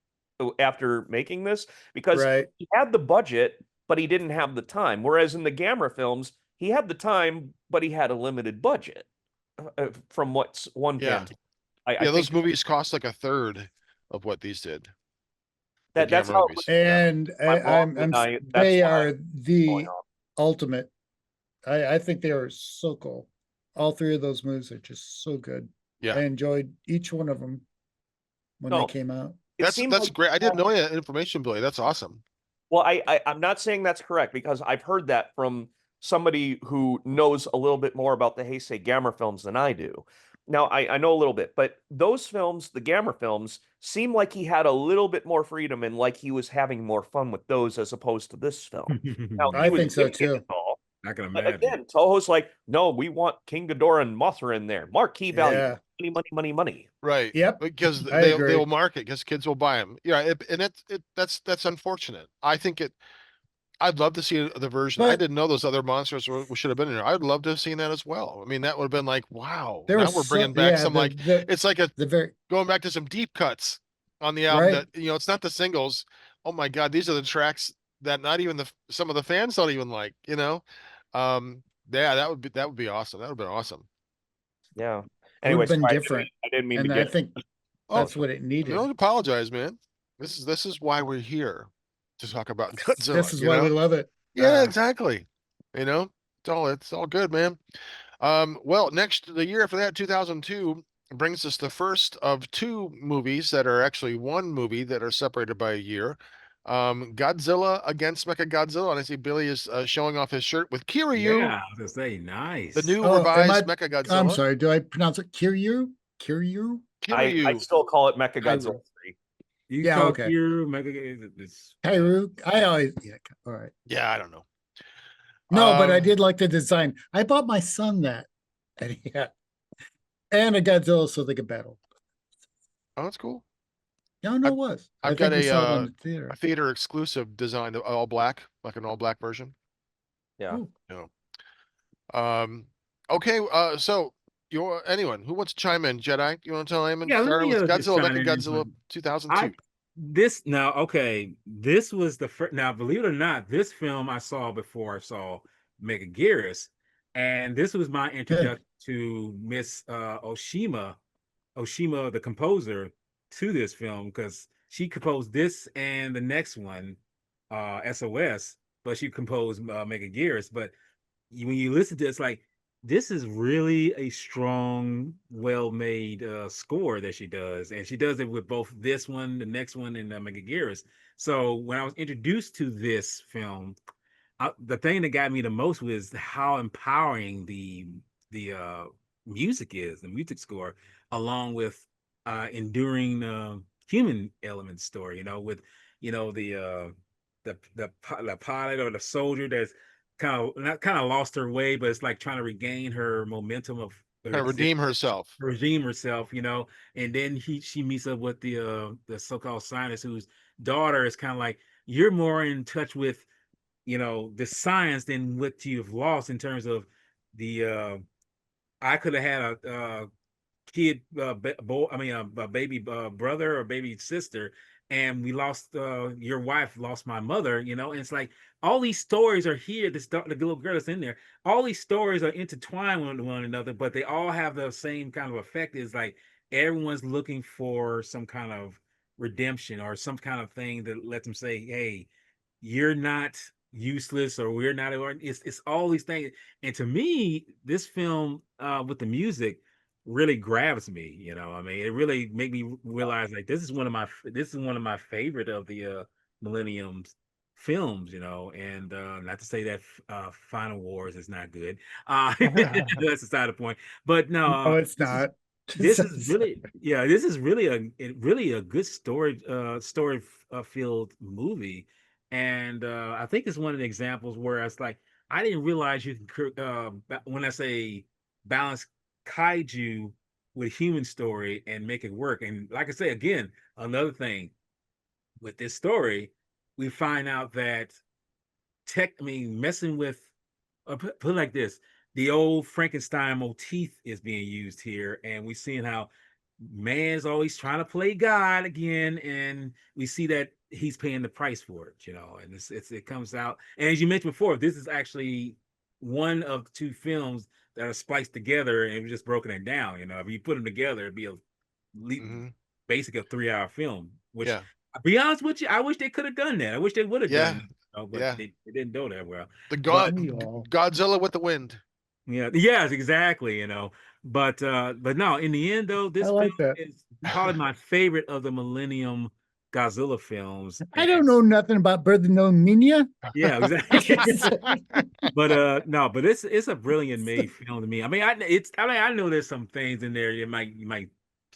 After making this, because Right. he had the budget, but he didn't have the time. Whereas in the Gamera films, he had the time, but he had a limited budget. From what's one Yeah. can tell. I yeah, those think movies cost like a third of what these did. that's Gamera how movies. And I'm wrong, and that's they what are I'm the going on. ultimate. I think they are so cool. All three of those movies are just so good. Yeah. I enjoyed each one of them when No, they came out. it That's seems that's like great. I didn't know that information, Billy. That's awesome. Well, I'm not saying that's correct because I've heard that from somebody who knows a little bit more about the Heisei Gamera films than I do. Now, I know a little bit, but those films, the Gamera films, seem like he had a little bit more freedom and like he was having more fun with those as opposed to this film. Now, he I was think so giving it too. his all, I can but imagine. again, Toho's like, no, we want King Ghidorah and Mothra in there. Marquee value. Yeah. Money, money, money, money. Right. Yep. Because I they agree. will market because kids will buy them. Yeah, that's unfortunate. I think I'd love to see the version. I But didn't know those other monsters should have been in there. I'd love to have seen that as well. I mean, that would have been like, wow. there Now was we're bringing back some like it's like the very going back to some deep cuts on the album right. that it's not the singles. Oh my God, these are the tracks that not even some of the fans don't even like. Yeah, that would be awesome. That would have been awesome. Yeah. Would have Anyway, been sorry, different. I didn't mean to And I get. think Oh, that's what it needed. don't apologize, man. This is why we're here to talk about Godzilla. This is why we love it. Yeah, exactly. It's all good, man. Well, the year after that, 2002 brings us the first of two movies that are actually one movie that are separated by a year. Godzilla against Mechagodzilla, and I see Billy is showing off his shirt with Kiryu, Yeah, I was gonna say, nice. the new Oh, revised I'm Mechagodzilla. sorry. Do I pronounce it Kiryu? Kiryu? I Kiryu. still call it Mechagodzilla 3. You Yeah, call okay. Kira, it's Kairu? I always all right. Yeah, I don't know. No, but I did like the design. I bought my son that. And yeah. And a Godzilla so they could battle. Oh, that's cool. No, it was. I've I got think we saw it on the theater. a theater exclusive design, all black, like an all black version. Yeah. Ooh. Okay. So anyone who wants to chime in, Jedi, you want to tell him? Yeah, let Starting me with just Godzilla, chime in. Mechagodzilla 2002. This was the first. Now, believe it or not, this film I saw before I saw Megaguirus, and this was my introduction to Miss Oshima, the composer, to this film because she composed this and the next one, SOS, but she composed Megaguirus. But when you listen to it, it's like this is really a strong, well-made score that she does, and she does it with both this one, the next one, and Megaguirus. So when I was introduced to this film, the thing that got me the most was how empowering the music is, the music score, along with enduring human element story. You know, with the pilot or the soldier that's kind of lost her way, but it's like trying to regain her momentum of her Kind of redeem herself. regime herself, and then she meets up with the so-called scientist whose daughter is kind of like, you're more in touch with the science than what you've lost in terms of the I could have had a kid a baby brother or baby sister, and we lost your wife lost my mother, and it's like all these stories are here. The little girl that's in there, all these stories are intertwined with one another, but they all have the same kind of effect. Is like everyone's looking for some kind of redemption or some kind of thing that lets them say, hey, you're not useless, or we're not, or it's all these things. And to me, this film with the music really grabs me. I mean, it really made me realize like this is one of my favorite of the Millennium films. And not to say that Final Wars is not good. That's aside the point. But no, No, it's not. this is really, yeah, this is really really a good story filled movie. And I think it's one of the examples where it's like, I didn't realize you can when I say balance kaiju with human story and make it work. And like I say again, another thing with this story, we find out that messing with, put it like this, the old Frankenstein motif is being used here, and we're seeing how man's always trying to play God again, and we see that he's paying the price for it, and it comes out. And as you mentioned before, this is actually one of two films that are spliced together, and we've just broken it down. If you put them together, it'd be basically a 3-hour film. Which, Yeah. I'll be honest with you, I wish they could have done that. I wish they would have Yeah. done that, but Yeah. they didn't do that well. The But Godzilla with the wind. yeah, yes, exactly. But no, in the end though, this I like film that. is probably my favorite of the Millennium Godzilla films. I don't know nothing about Berthinominia. Yeah, exactly. But no, but it's a brilliant made film to me. I mean, I know there's some things in there you might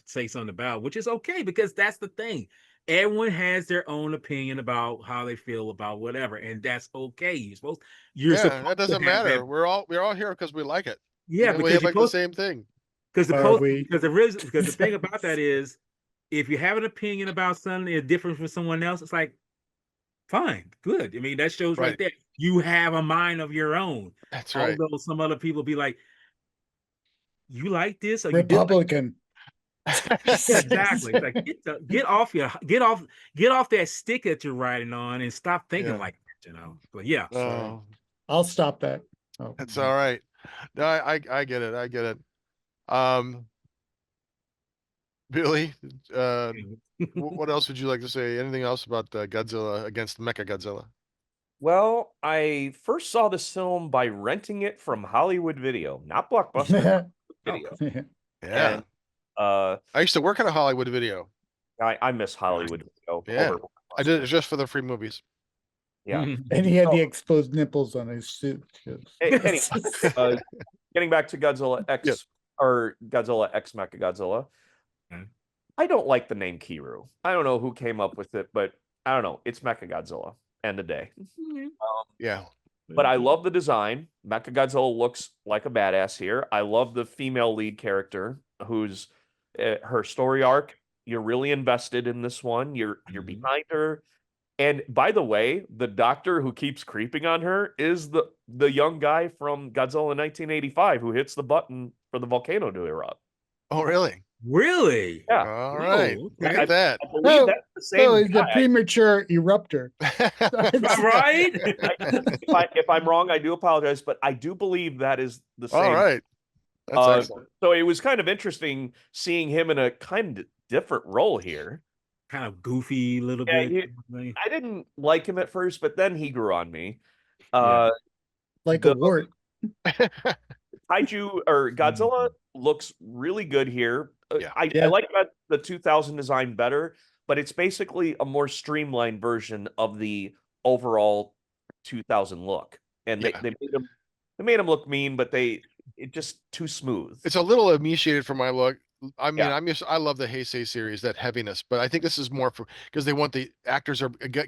say something about, which is okay, because that's the thing. Everyone has their own opinion about how they feel about whatever, and that's okay. You're Yeah, supposed that to doesn't have that. matter. We're all here because we like it. Yeah, Even we because have you're like the supposed same thing. because the Are post we? because the thing about that is, if you have an opinion about something that's different from someone else, it's like, fine, good. I mean, that shows right Right. there you have a mind of your own. That's right. Although some other people be like, you like this or you dislike. Republican. Exactly. It's like, get off that stick that you're riding on and stop thinking Yeah. like that. But yeah, Oh, I'll stop that. Oh. that's all right. No, I get it. I get it. Billy, what else would you like to say? Anything else about Godzilla against Mechagodzilla? Well, I first saw this film by renting it from Hollywood Video, not Blockbuster, Video. Yeah. And I used to work at a Hollywood Video. I miss Hollywood Video Yeah. over I did it Blockbuster. just for the free movies. Yeah. And he had the So, exposed nipples on his suit. anyway, getting back to Godzilla X Yes. or Godzilla X Mechagodzilla, I don't like the name Kiru. I don't know who came up with it, but I don't know. It's Mechagodzilla. End of day. Yeah. But I love the design. Mechagodzilla looks like a badass here. I love the female lead character, who's her story arc. You're really invested in this one. You're behind her. And by the way, the doctor who keeps creeping on her is the young guy from Godzilla 1985 who hits the button for the volcano to erupt. Oh, really? Really? Yeah. All right. okay. Look at that. I believe that's the same he's a guy. premature erupter. Right? If I'm wrong, I do apologize, but I do believe that is the same. All right. That's excellent. So it was kind of interesting seeing him in a kind of different role here. Kind of goofy little Yeah, bit. I didn't like him at first, but then he grew on me. Yeah. Like a wart. Kaiju or Godzilla looks really good here. Yeah. I Yeah. like the 2000 design better, but it's basically a more streamlined version of the overall 2000 look. And Yeah. they made him look mean, but it just too smooth. It's a little emaciated for my look. I mean, Yeah. I love the Heisei series, that heaviness, but I think this is more for because they want the actors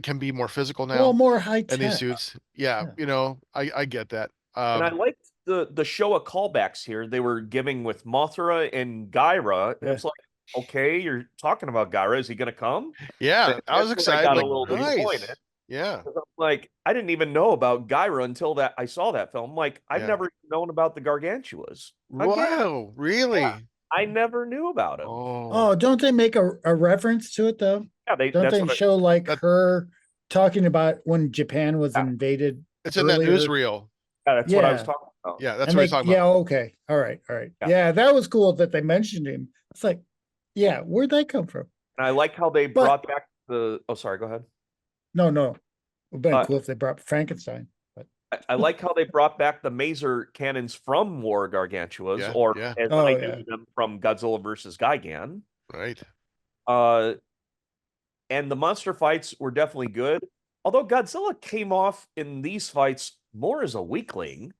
can be more physical now Well, more high in these tech. suits. Yeah, Yeah. I get that. And I liked the Showa callbacks here they were giving with Mothra and Gyra. Yeah. It's like, okay, you're talking about Gyra. Is he going to come? Yeah, And I was that's when I excited. got Like, a little nice. disappointed. Yeah. 'Cause I'm like, I didn't even know about Gyra until that I saw that film. Like, I've Yeah. never known about the Gargantuas. Again, Wow, really? yeah. I never knew about him. Oh, don't they make a reference to it though? Yeah, Don't that's they what show like that- her talking about when Japan was Yeah. invaded? it's in that earlier? newsreel. that's what I was Yeah. talking about. Yeah, that's And what they, he's talking yeah, about. okay. All right. Yeah. Yeah, that was cool that they mentioned him. It's like, yeah, where'd that come from? And I like how they But- brought back the. Oh, sorry. Go ahead. No. It would been Uh, cool if they brought Frankenstein. But I like how they brought back the Maser cannons from War Gargantuas, Yeah, or yeah. as Oh, I yeah. knew them from Godzilla versus Gigan. Right. And the monster fights were definitely good. Although Godzilla came off in these fights more as a weakling,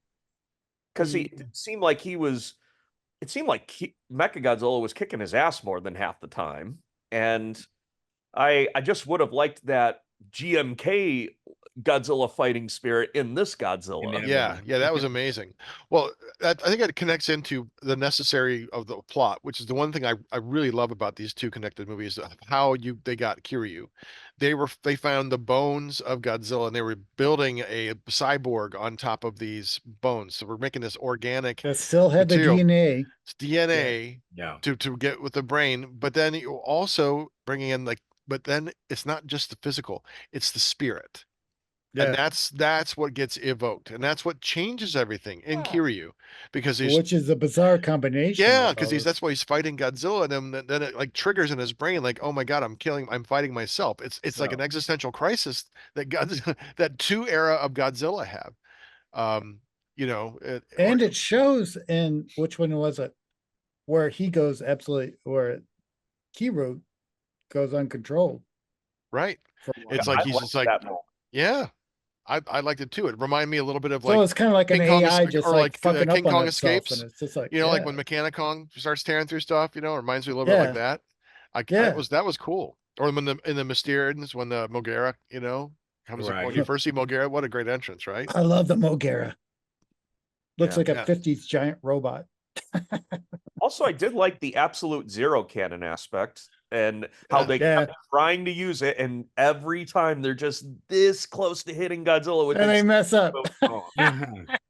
because it seemed like Mechagodzilla was kicking his ass more than half the time, and I just would have liked that GMK Godzilla fighting spirit in this Godzilla. Yeah, that was amazing. Well, I think it connects into the necessary of the plot, which is the one thing I really love about these two connected movies, how they got Kiryu. They found the bones of Godzilla and they were building a cyborg on top of these bones. So we're making this organic that still had material. the DNA. It's DNA Yeah. to get with the brain, but then you also bringing in but then it's not just the physical, it's the spirit. And Yeah, that's what gets evoked, and that's what changes everything in Yeah. Kiryu, because he's which is a bizarre combination. yeah, of because all that's why he's fighting Godzilla, and then it like triggers in his brain, like, oh my God, I'm fighting myself. It's like an So- existential crisis that that two era of Godzilla have. And it shows in which one was it, where he goes absolutely, where Kiryu goes uncontrolled. right. For a It's while. like I he's liked just like, that moment. yeah, I liked it too. It reminded me a little bit of So like it's kind of like an King Kong AI escape- just or like like, fucking King up on Kong itself, escapes. and it's just like, like yeah. when Mechanicon starts tearing through stuff, it reminds me a little bit like Yeah. that. Yeah. That was cool. Or when in the Mysterians, when the Mogera, comes Right. when you first see Mogera, what a great entrance, right? I love the Mogera. Looks Yeah. like a Yeah. 50s giant robot. Also, I did like the absolute zero cannon aspect and how Yeah. they Yeah. kept trying to use it, and every time they're just this close to hitting Godzilla with And they it. mess up. Oh,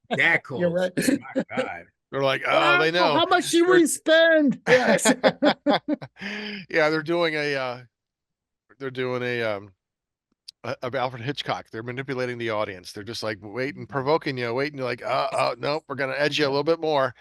that close. You're right. My God. They're like, oh, they know. How much should we spend? Yes. Yeah, they're doing a of Alfred Hitchcock. They're manipulating the audience. They're just like waiting, provoking you, waiting. You're like, nope, we're gonna edge you a little bit more.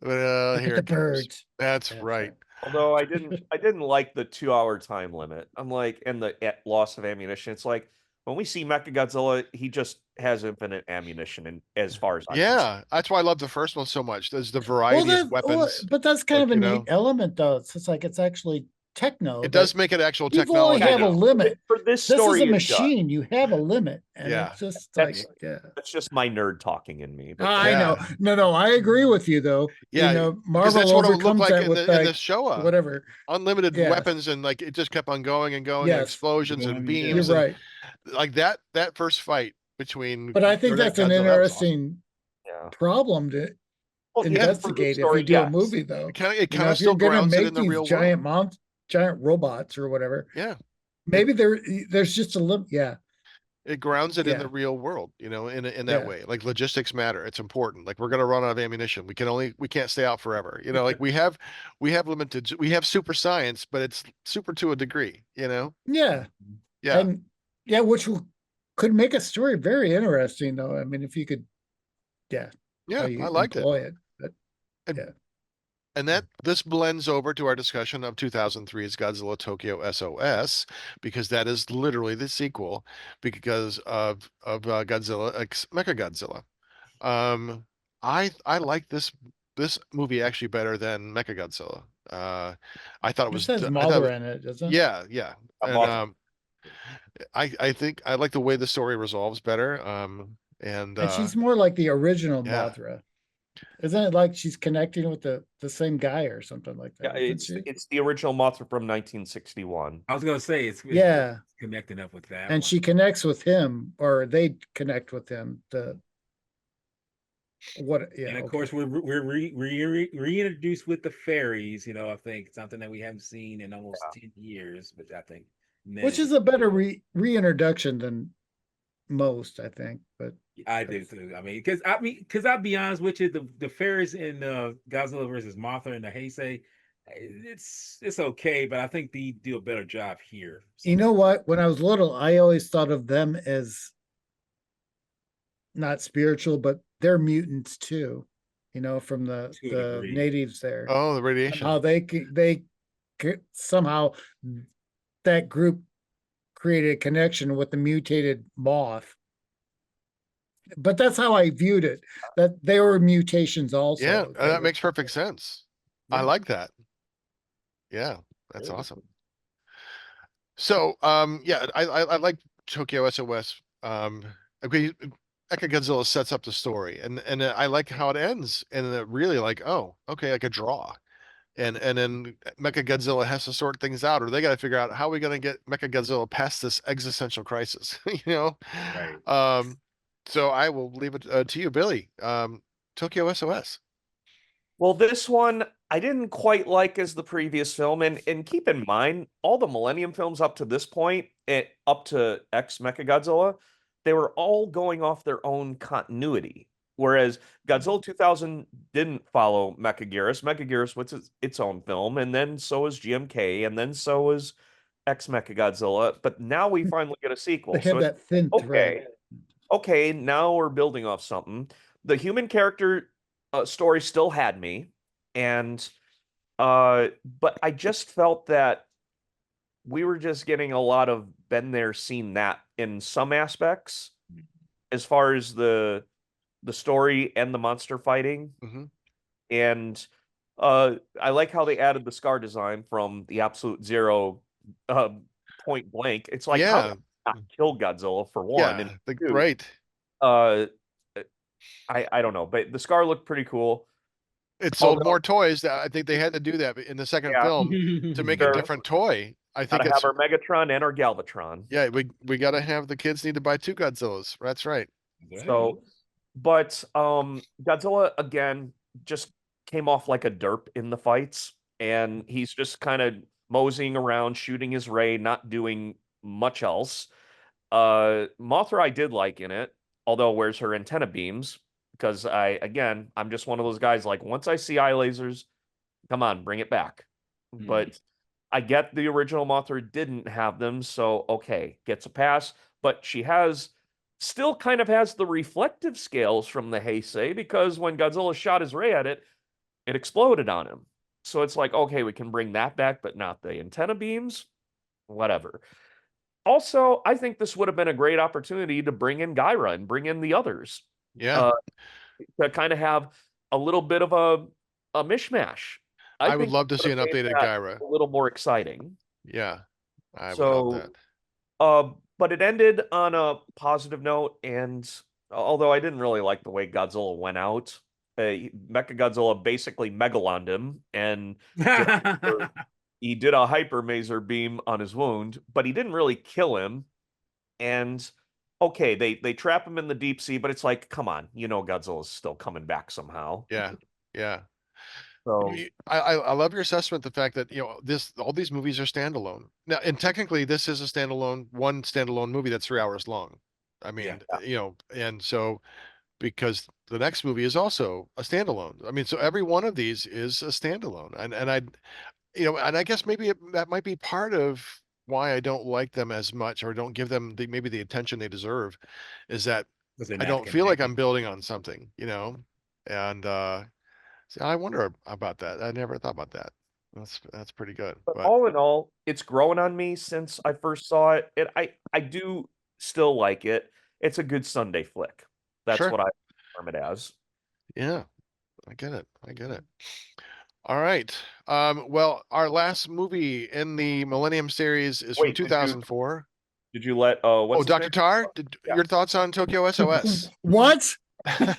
But Look here at the it comes. birds. That's right. Although I didn't like the 2-hour time limit. I'm like, and the loss of ammunition. It's like when we see Mechagodzilla, he just has infinite ammunition, and as far as I'm concerned. Yeah, that's why I love the first one so much. There's the variety of weapons. But that's kind like, of a you know. neat element, though. It's just like it's actually techno. It does make it actual You only technology. have a now. limit. For this This story, is a it does. machine. You have a limit, and Yeah. it's just That's- like, yeah. That's just my nerd talking in me. But I know. No, I agree with you though. Yeah, you know, because Marvel that's what it would look overcomes like that in with the like Showa. whatever. Unlimited Yes. weapons, and like it just kept on going and going, and Yes. explosions and Going, beams. You're and, right. like that first fight between. But I think or that that's an Godzilla, that was awesome. interesting yeah. problem to Well, yeah, for this investigate if story, you do a yes. movie, though. It kind You know, of if you're still gonna grounds it make in the these real giant world. giant robots or whatever, Yeah, maybe there's just a limit. Yeah, it grounds it in Yeah. the real world, in that Yeah. way. Like logistics matter. It's important. Like we're gonna run out of ammunition. We can't stay out forever. Like we have super science, but it's super to a degree. yeah, Yeah, and yeah, which could make a story very interesting, though. I mean, if you could, how yeah, you I liked it. employ it. But And this blends over to our discussion of 2003's Godzilla Tokyo SOS, because that is literally the sequel because of Godzilla X Mechagodzilla. I like this movie actually better than Mechagodzilla. I thought it It was says I thought Mothra in it, doesn't it? yeah. And Mothra. I think I like the way the story resolves better. And And she's more like the original yeah. Mothra. Isn't it like she's connecting with the same guy or something like Yeah, that, isn't she? it's the original Mothra from 1961. I was gonna say it's Yeah. connecting up with that And one. she connects with him, or they connect with him. And of course, we're reintroduced with the fairies. You know, I think something that we haven't seen in almost 10 years, but I think which is a better reintroduction than most, I think. But I do too. I mean, because I'll be honest with you, the fairies in Godzilla versus Mothra and the Heisei, it's okay, but I think they do a better job here. you know what? When I was little, I always thought of them as not spiritual, but they're mutants too. You know, from To a the degree. natives there. Oh, the radiation. Somehow they somehow that group created a connection with the mutated moth. But that's how I viewed it. That they were mutations also. Yeah, Okay, that makes perfect sense. I Yeah. like that. Yeah, that's Very awesome. So, yeah, I like Tokyo SOS. Okay, Godzilla sets up the story, and I like how it ends, and it really like, oh, okay, like a draw, and then Godzilla has to sort things out, or they got to figure out how are we going to get Godzilla past this existential crisis, you know? Right. So I will leave it to you, Billy. Tokyo SOS. Well, this one I didn't quite like as the previous film, and keep in mind, all the Millennium films up to this point, up to X Mechagodzilla, they were all going off their own continuity. Whereas Godzilla 2000 didn't follow Mechagodzilla. Mechagodzilla was its own film, and then so is GMK, and then so is X Mechagodzilla. But now we finally get a sequel. they So have it's that thin thread. okay. Okay, now we're building off something. The human character story still had me, and but I just felt that we were just getting a lot of been there, seen that in some aspects, as far as the story and the monster fighting. Mhm. And I like how they added the scar design from the Absolute Zero uh, point blank. It's like how did Yeah, I not kill Godzilla for one, and yeah, two, right. uh, I don't know, but the scar looked pretty cool. It sold Although, more toys. I think they had to do that in the second yeah, film to make a sure, different toy. I think gotta have it's our Megatron and our Galvatron. yeah, we got to have the kids need to buy two Godzillas. That's right. So, but Godzilla again just came off like a derp in the fights, and he's just kind of moseying around, shooting his ray, not doing much else. Mothra I did like in it, although where's her antenna beams? Because I'm just one of those guys like once I see eye lasers, come on, bring it back. But I get the original Mothra didn't have them, so okay, gets a pass. But she still kind of has the reflective scales from the Heisei because when Godzilla shot his ray at it, it exploded on him. So it's like, okay, we can bring that back, but not the antenna beams. Whatever. Also, I think this would have been a great opportunity to bring in Gyra and bring in the others Yeah, uh, to kind of have a little bit of a mishmash. I I would think love to would see have an made updated that Gyra. a little more exciting. Yeah, I would love So, that. but it ended on a positive note, and although I didn't really like the way Godzilla went out, Mechagodzilla basically megaloned him and did he did a hyper maser beam on his wound, but he didn't really kill him. And okay, they trap him in the deep sea, but it's like, come on, Godzilla's still coming back somehow. Yeah, yeah. So I love your assessment. The fact that all these movies are standalone now, and technically this is a one standalone movie that's 3 hours long. I mean, and so because the next movie is also a standalone. I mean, so every one of these is a standalone, and and I guess maybe that might be part of why I don't like them as much or don't give them maybe the attention they deserve, is that because they're I not don't feel like connected. I'm building on something, and so I wonder about that. I never thought about that. That's pretty good. but But all in all, it's grown on me since I first saw it. I do still like it. It's a good Sunday flick. That's sure, what I term it as. Yeah, I get it. I get it. All right. Well, our last movie in the Millennium series is from Wait, 2004. did you let Oh, what's his Dr. name? Tarr, Yeah. your thoughts on Tokyo SOS? What? You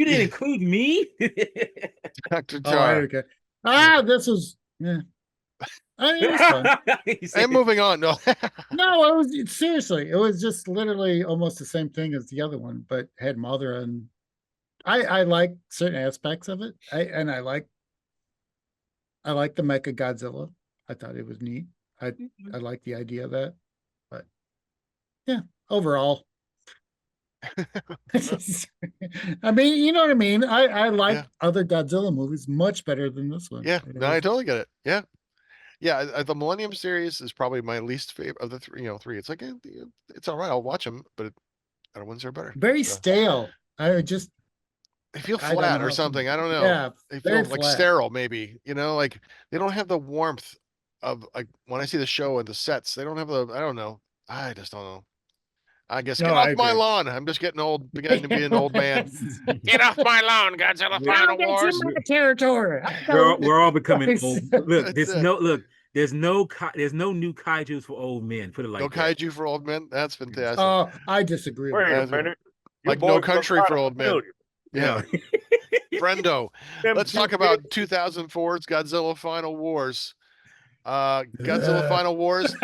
didn't include me. Dr. Oh, I Tarr. okay. This was yeah. I mean, it was fun. He said- And moving on. No. No, it was seriously. It was just literally almost the same thing as the other one, but had mother and I like certain aspects of it. I like the Mecha Godzilla. I thought it was neat. I like the idea of that. But yeah, overall. I mean, you know what I mean? I like Yeah. other Godzilla movies much better than this one. Yeah, It no, I was- totally get it. Yeah. Yeah, the Millennium series is probably my least favorite of the three. It's like it's all right. I'll watch them, but other ones are better. very So, stale. I just they feel I don't flat know or how something. I don't know. Yeah, They very feel like flat. sterile, maybe. Like they don't have the warmth of like when I see the show and the sets. They don't have the. I don't know. I just don't know. I guess No, get I off my agree. lawn. I'm just getting old, beginning to be an old man. Get off my lawn, Godzilla Yeah. Final That's Wars. in my territory. We're all becoming old. Look, That's it. there's no new kaijus for old men. Put it No like that. kaiju for old men. That's fantastic. Oh, I disagree with Wait a that. minute. You Like No boys are Country trying for to Old Men. kill you. Yeah. Friendo. Them Let's two talk about kids. 2004's Godzilla Final Wars. Godzilla Final Wars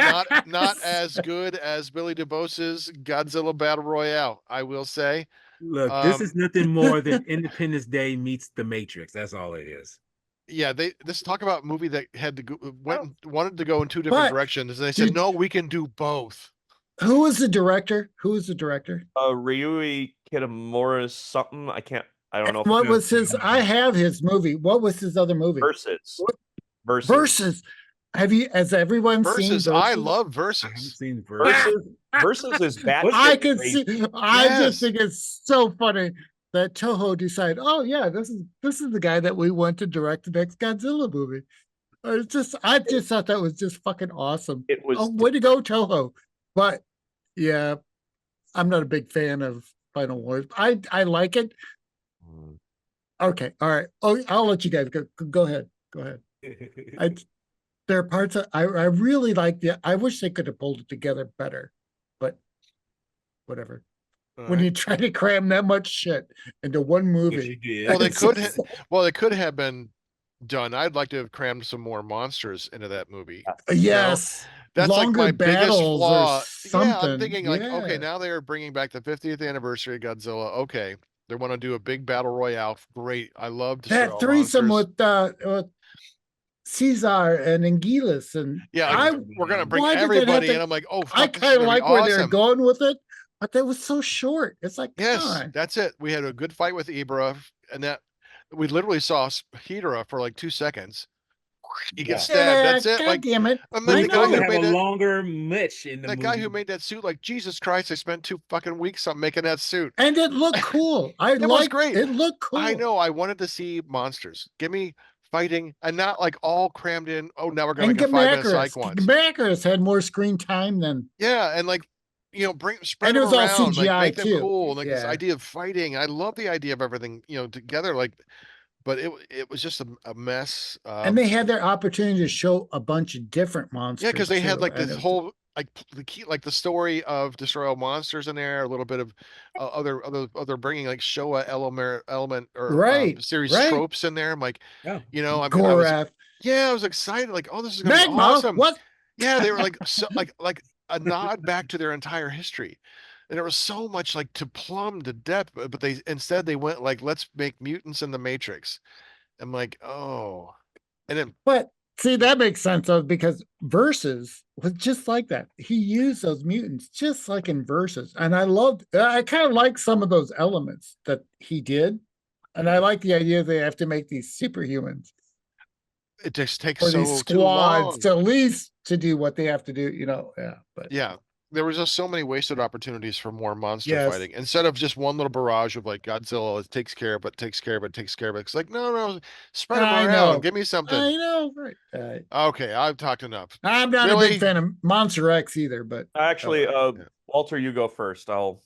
not as good as Billy Dubose's Godzilla Battle Royale, I will say. Look, this is nothing more than Independence Day meets The Matrix. That's all it is. Yeah, this talk about a movie that had to go, wanted to go in two different But directions, and they said did- no, we can do both. Who was the director? Who was the director? Ryui Kitamura's something. I don't know. If What No. was his? I have his movie. What was his other movie? Versus. What? Versus. Versus. Has everyone seen Versus, Versus? I love I haven't Versus. seen Versus. Versus is bad. I can see. I Yes. just think it's so funny that Toho decided, oh yeah, this is the guy that we want to direct the next Godzilla movie. I just thought that was just fucking awesome. It was Oh, way to go, Toho! But yeah, I'm not a big fan of Final Wars. I like it. Okay, all right. Oh, I'll let you guys go ahead. Go ahead. There are parts that I really like. I wish they could have pulled it together better, but whatever. When you try to cram that much shit into one movie, Well, they it's could. just- Well, it could have been done. I'd like to have crammed some more monsters into that movie. yes, That's like longer my biggest battles or flaw. Yeah, I'm something. thinking like, okay, Yeah. now they are bringing back the 50th anniversary of Godzilla. Okay, they want to do a big battle royale. Great, I love Destroy That All threesome Monsters. with Caesar and Anguillus and Yeah, we're gonna bring why did that have everybody, to- and I'm like, oh, I fuck, this is kind of gonna be like where they're awesome. going with it, but that was so short. It's like, come Yes, on. that's it. We had a good fight with Ibra, and that we literally saw Hydra for like 2 seconds. He gets stabbed. That's it. God Like, damn it! and We then I the were guy going to who know. have made a that, longer Mitch in the that movie. guy who made that suit, like, Jesus Christ, I spent 2 fucking weeks on making that suit. And it looked cool. It was great. It looked cool. I know. I wanted to see monsters. Give me fighting and not like all crammed in. Oh, now we're going And to get 5-minute Gamacris. cyclones. Gamacris had more screen time than. Yeah, and like, spread And it them was all around, like CGI make them too. cool. And like this Yeah. idea of fighting. I love the idea of everything, together. Like, but it was just a mess. And they had their opportunity to show a bunch of different monsters. Yeah, because they had too, like and this it- whole like the key, like the story of Destroy All Monsters in there, a little bit of other bringing like Showa element or Right, series right. tropes in there. I'm like, Yeah. I was Gorath. I was excited, like, oh, this is gonna be Magma. awesome. What? Yeah, they were like so like a nod back to their entire history. And there was so much like to plumb to depth, but they instead went like, let's make mutants in the Matrix. I'm like, oh. And then But see, that makes sense though, because Versus was just like that. He used those mutants just like in Versus. And I kind of like some of those elements that he did. And I like the idea they have to make these superhumans it just takes or so these too long. squads to at least to do what they have to do, yeah. But Yeah, there was just so many wasted opportunities for more monster Yes. fighting instead of just one little barrage of like Godzilla. It takes care of it, takes care of it, takes care of it. It's like, no, spread them I around. know. Give me something. I know, right. Okay, I've talked enough. I'm not a Really? big fan of Monster X either, but Actually, yeah. Walter, you go first. I'll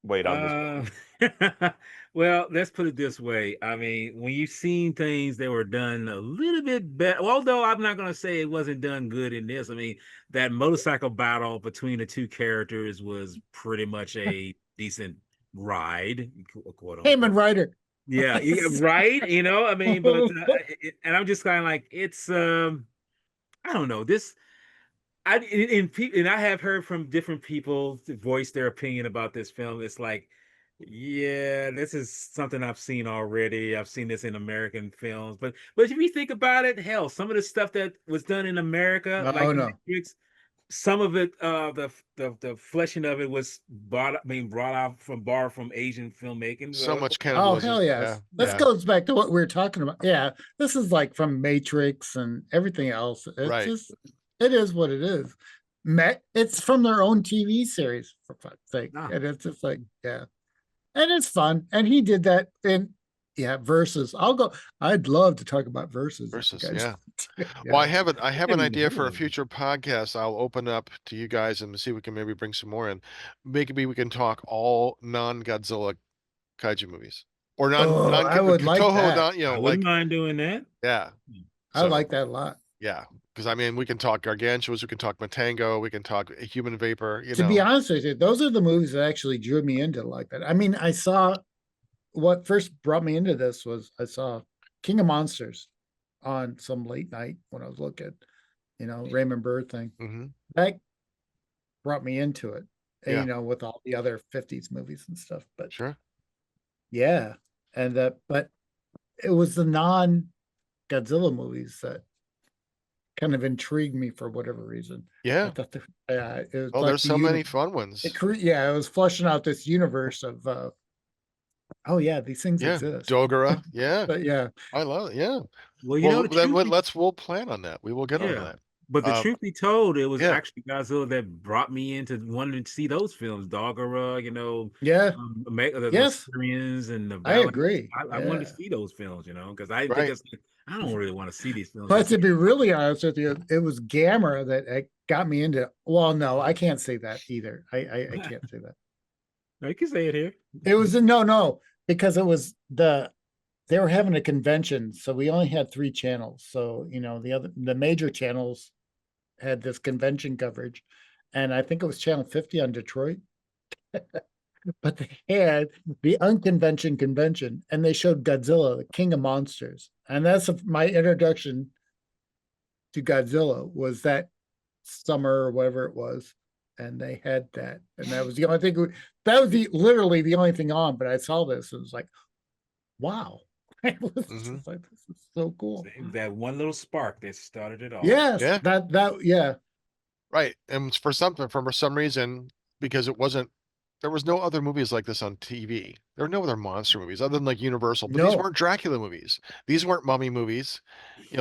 wait on this. Well, let's put it this way. I mean, when you've seen things that were done a little bit better, although I'm not going to say it wasn't done good in this. I mean, that motorcycle battle between the two characters was pretty much a decent ride, quote Kamen unquote. Rider. Yeah, right. I mean, but and I'm just kind of like, it's I don't know this. And I have heard from different people to voice their opinion about this film. It's like, yeah, this is something I've seen already. I've seen this in American films, but if you think about it, hell, some of the stuff that was done in America, like Oh The no. Matrix, some of it, the fleshing of it was brought out from borrowed from Asian filmmaking. So much Oh cannibalism. hell yes. Yeah, This yeah. goes back to what we were talking about. Yeah, this is like from Matrix and everything else. It's Right. just it is what it is. It's from their own TV series, for fuck's sake. Ah. And it's just like, yeah. And it's fun. And he did that in Versus. I'd love to talk about Versus. if you Versus, guys yeah. want to. Well, I have an haven't idea even for heard a of it. future podcast. I'll open up to you guys and see if we can maybe bring some more in. Maybe we can talk all non-Godzilla kaiju movies. Or Oh, I would like Toho, that. I wouldn't mind doing that. yeah. I So, like that a lot. yeah. Because I mean, we can talk Gargantuas, we can talk Matango, we can talk Human Vapor, To be honest with you, those are the movies that actually drew me into like that. I mean, I saw what first brought me into this was I saw King of Monsters on some late night when I was looking, Raymond Burr thing. Mhm. That brought me into it, Yeah. with all the other 50s movies and stuff. But Sure. yeah, but it was the non Godzilla movies that kind of intrigued me for whatever reason. I Yeah. thought it was Oh, like there's the so many fun ones. it was fleshing out this universe of oh yeah, these things Yeah. exist. Dogora. Yeah. But yeah, I love it. Yeah. Well, you know, the truth be- we'll plan on that. We will get on yeah. that. But the truth be told, it was yeah. actually Godzilla that brought me into wanting to see those films, Dogora, yeah, the yes, Syrians and the I Valley. agree. I wanted to Yeah. see those films, because I think Right. it's I don't really want to see these films. But to be really honest with you, it was Gamera that got me into. Well, no, I can't say that either. I can't say that. You can say it here. It was no, because it was they were having a convention, so we only had 3 channels. So the major channels had this convention coverage, and I think it was channel 50 on Detroit. But they had the unconvention convention, and they showed Godzilla, the King of Monsters, and that's my introduction to Godzilla was that summer or whatever it was, and they had that, and that was the only thing. That was literally the only thing on. But I saw this, and it was like, wow, it was just like, this is so cool. That one little spark that started it all. Yes, Yeah. yeah. Right. And for some reason, because there was no other movies like this on TV. There were no other monster movies other than like Universal, but these No. weren't Dracula movies. These weren't mummy movies.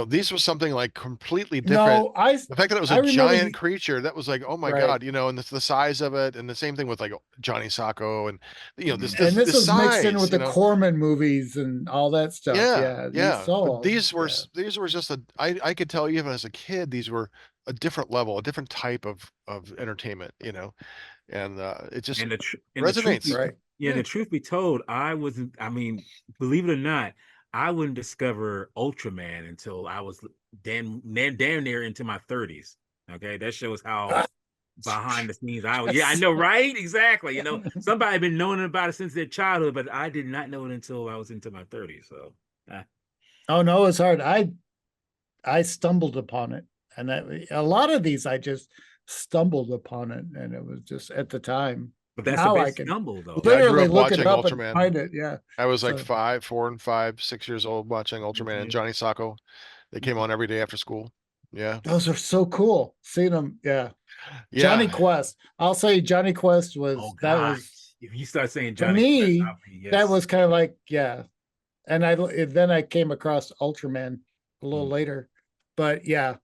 These were something like completely different. No, The fact that it was I a remember giant creature that was like, oh my Right. God, and the size of it, and the same thing with like Johnny Sacco and this and this was size, mixed in with the Corman movies and all that stuff. Yeah, You yeah. saw But these were yeah. just I could tell even as a kid, these were a different level, a different type of entertainment, and it just And the truth resonates. be, Right. yeah, the truth be told, I wasn't. I mean, believe it or not, I wouldn't discover Ultraman until I was damn near into my 30s. Okay, that shows how behind the scenes I was. Yeah, I know, right? Exactly. Somebody had been knowing about it since their childhood, but I did not know it until I was into my 30s. So, Oh no, it's hard. I stumbled upon it, and a lot of these I just stumbled upon it, and it was just at the time. but that's Now a I big can stumble, though. Yeah, I grew literally up look it watching up Ultraman. and find it. Yeah, I was like So- 4 and 5, 6 years old watching Ultraman and Johnny Sacco. They came on every day after school. Yeah. those are so cool. Seeing them, yeah. Yeah. Johnny Quest. I'll say Johnny Quest was Oh, that God. was If you start saying to Johnny me, Quest, I'll be- that yes. was kind of like, yeah. And then I came across Ultraman a little later. But yeah,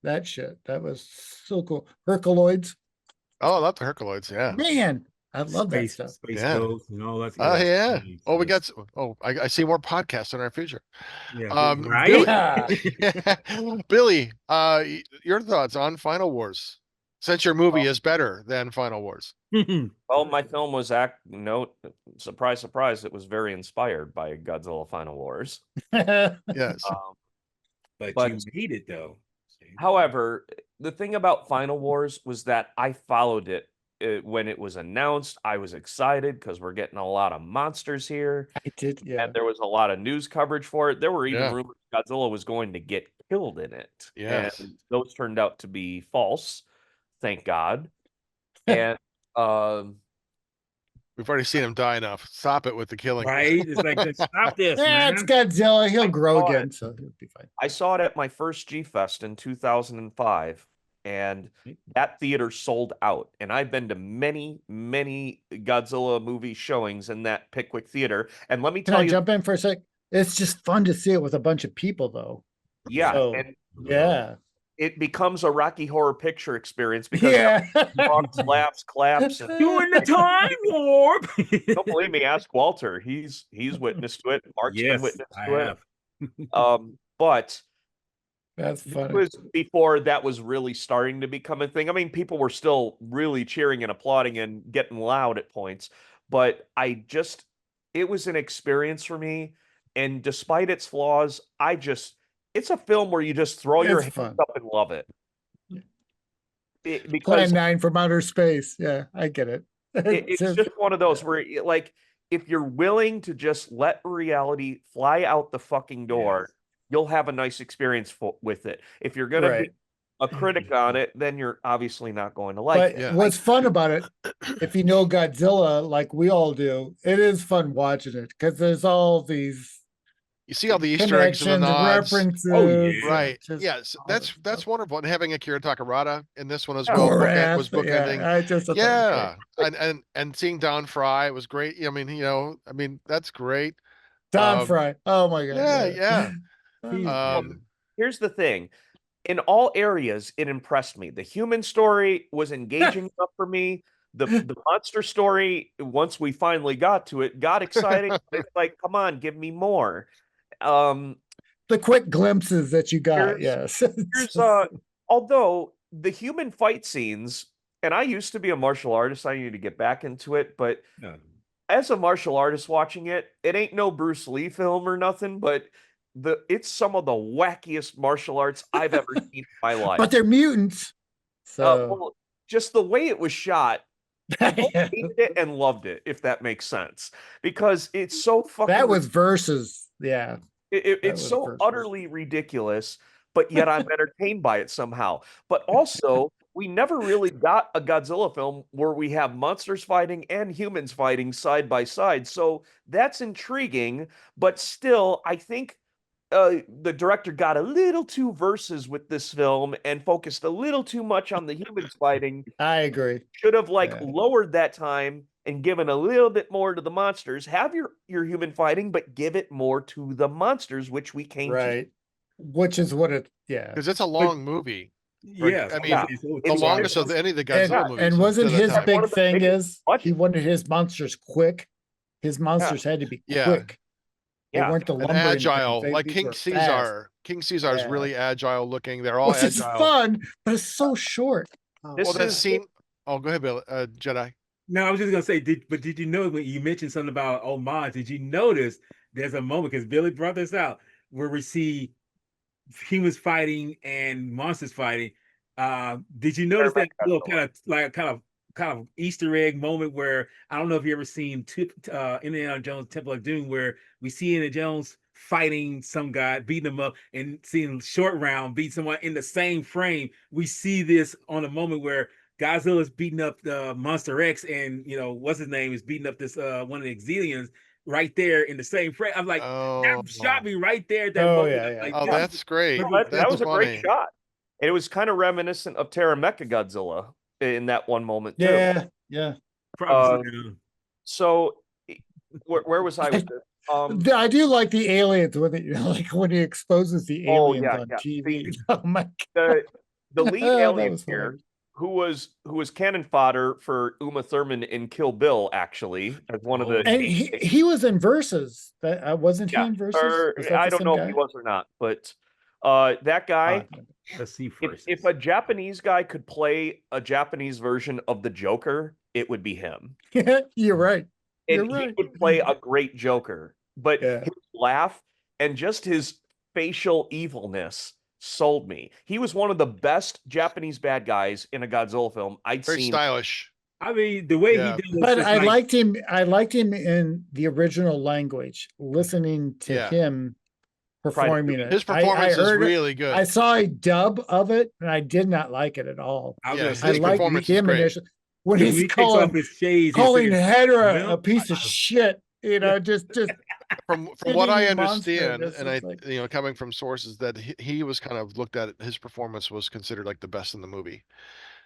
that shit. That was so cool. Herculoids. Oh, I love the Herculoids. Yeah. Man, I love that stuff. Space Yeah. Ghost and all that. Oh yeah. Space, Oh, we yes. got. I see more podcasts in our future. Yeah, Billy, right? Yeah. Billy, your thoughts on Final Wars Since your movie is better than Final Wars. Well, my film was surprise, surprise, it was very inspired by Godzilla Final Wars. Yes. But But- you made it though. However, the thing about Final Wars was that I followed it when it was announced. I was excited because we're getting a lot of monsters here, I did, yeah. and there was a lot of news coverage for it. There were even Yeah. rumors Godzilla was going to get killed in it, Yes. and those turned out to be false. Thank God. And We've already seen him die enough. Stop it with the killing. Right? It's like, stop this, Yeah, man. it's Godzilla. He'll grow saw it. again, so he'll be fine. I saw it at my first G Fest in 2005, and that theater sold out. And I've been to many, many Godzilla movie showings in that Pickwick Theater. And let me Can tell I you, jump in for a sec? It's just fun to see it with a bunch of people, though. yeah, So, and yeah. it becomes a Rocky Horror Picture Experience because Yeah. rocks, laughs, claps, and You in the time warp. don't believe me, ask Walter. He's witness to it. Mark's been Yes, witness I to have. it. But That's it funny. was before that was really starting to become a thing. I mean, people were still really cheering and applauding and getting loud at points, but it was an experience for me. And despite its flaws, it's a film where you just throw your It's hands fun. up and love it. Plan Because 9 from outer space. Yeah, I get it. it's just one of those where, like, if you're willing to just let reality fly out the fucking door, you'll have a nice experience with it. If you're going to be a critic on it, then you're obviously not going to like But it. Yeah. what's fun about it, if you know Godzilla like we all do, it is fun watching it because there's all these You see all the Easter eggs and the connections, nods. references. Oh, yeah. Right. just Yes. all That's that stuff. wonderful. And having Akira Takarada in this one as Yeah. well. Gorath, Was bookending. yeah, I just thought that was great. Yeah. And seeing Don Fry was great. I mean, that's great. Don Um, Fry. Oh my god. yeah. Here's the thing. In all areas, it impressed me. The human story was engaging enough for me. The monster story, once we finally got to it, got exciting. It's like, come on, give me more. The quick glimpses that you got, Here's- yes. Although the human fight scenes, and I used to be a martial artist, I need to get back into it, but No. as a martial artist watching it, it ain't no Bruce Lee film or nothing, but it's some of the wackiest martial arts I've ever seen in my life. But they're mutants. So Well, just the way it was shot, I both Yeah. hated it and loved it, if that makes sense, because it's so fucking. That was versus, yeah. It's was so versus. utterly ridiculous, but yet I'm entertained by it somehow. But also, we never really got a Godzilla film where we have monsters fighting and humans fighting side by side. So that's intriguing, but still, I think the director got a little too versus with this film and focused a little too much on the humans fighting. I agree. Should have Yeah. lowered that time and given a little bit more to the monsters. Have your human fighting, but give it more to the monsters, which we came to. Right. Which is what it, yeah. Because it's a long movie. Yes. I mean, Yeah. The It's- longest of any of the Godzilla movies. And wasn't to that his time. big One of the thing biggest is budget. he wanted his monsters quick. His monsters had to be Yeah. quick. They Yeah. weren't the And lumbering agile, things. like These King were fast, Caesar. King Caesar is Yeah. really agile looking. They're all which is agile. fun, but it's so short. Oh, This Well, that is- scene. Oh, go ahead, Bill. Jedi. No, I was just gonna say, did you know when you mentioned something about homage? Did you notice there's a moment because Billy brought this out where we see humans fighting and monsters fighting? Did you notice that little kind of Easter egg moment where I don't know if you ever seen Indiana Jones Temple of Doom where we see Indiana Jones fighting some guy, beating him up, and seeing Short Round beat someone in the same frame. We see this on a moment where Godzilla's beating up the Monster X, and what's his name is beating up this one of the Exilians right there in the same frame. I'm like, Oh, that shot me right there. At that Oh, moment. yeah, I'm yeah. like, oh, this that's is great. perfect. that That's was a funny. great shot. And it was kind of reminiscent of Terra Mecha Godzilla in that one moment too. Yeah. probably so, yeah. So where was I with this? I do like the aliens when when he exposes the Oh, aliens yeah, on yeah. TV. Oh my The lead That alien was here, hilarious. who was cannon fodder for Uma Thurman in Kill Bill, actually, as one of the. And he was in Versus. That wasn't he Yeah, in Versus? or Was that I the don't same know guy? if he was or not, but that guy, Let's see If, first. if a Japanese guy could play a Japanese version of the Joker, it would be him. You're right. And You're he right. would play a great Joker. But Yeah. his laugh and just his facial evilness sold me. He was one of the best Japanese bad guys in a Godzilla film I'd Very seen. stylish. I mean, the way he Yeah. did it, But it's I like, liked him. I liked him in the original language. Listening to Yeah. him performing it. His I performance is heard it. really good. I saw a dub of it, and I did not like it at all. I was Yeah, gonna his say, I liked performance is him great. initially when when he's he takes off calling his shades, he's calling singing, Hedra a "Well, piece of shit. You know, just From what I spitting monster. understand, This and I is like, coming from sources that he was kind of looked at, his performance was considered like the best in the movie.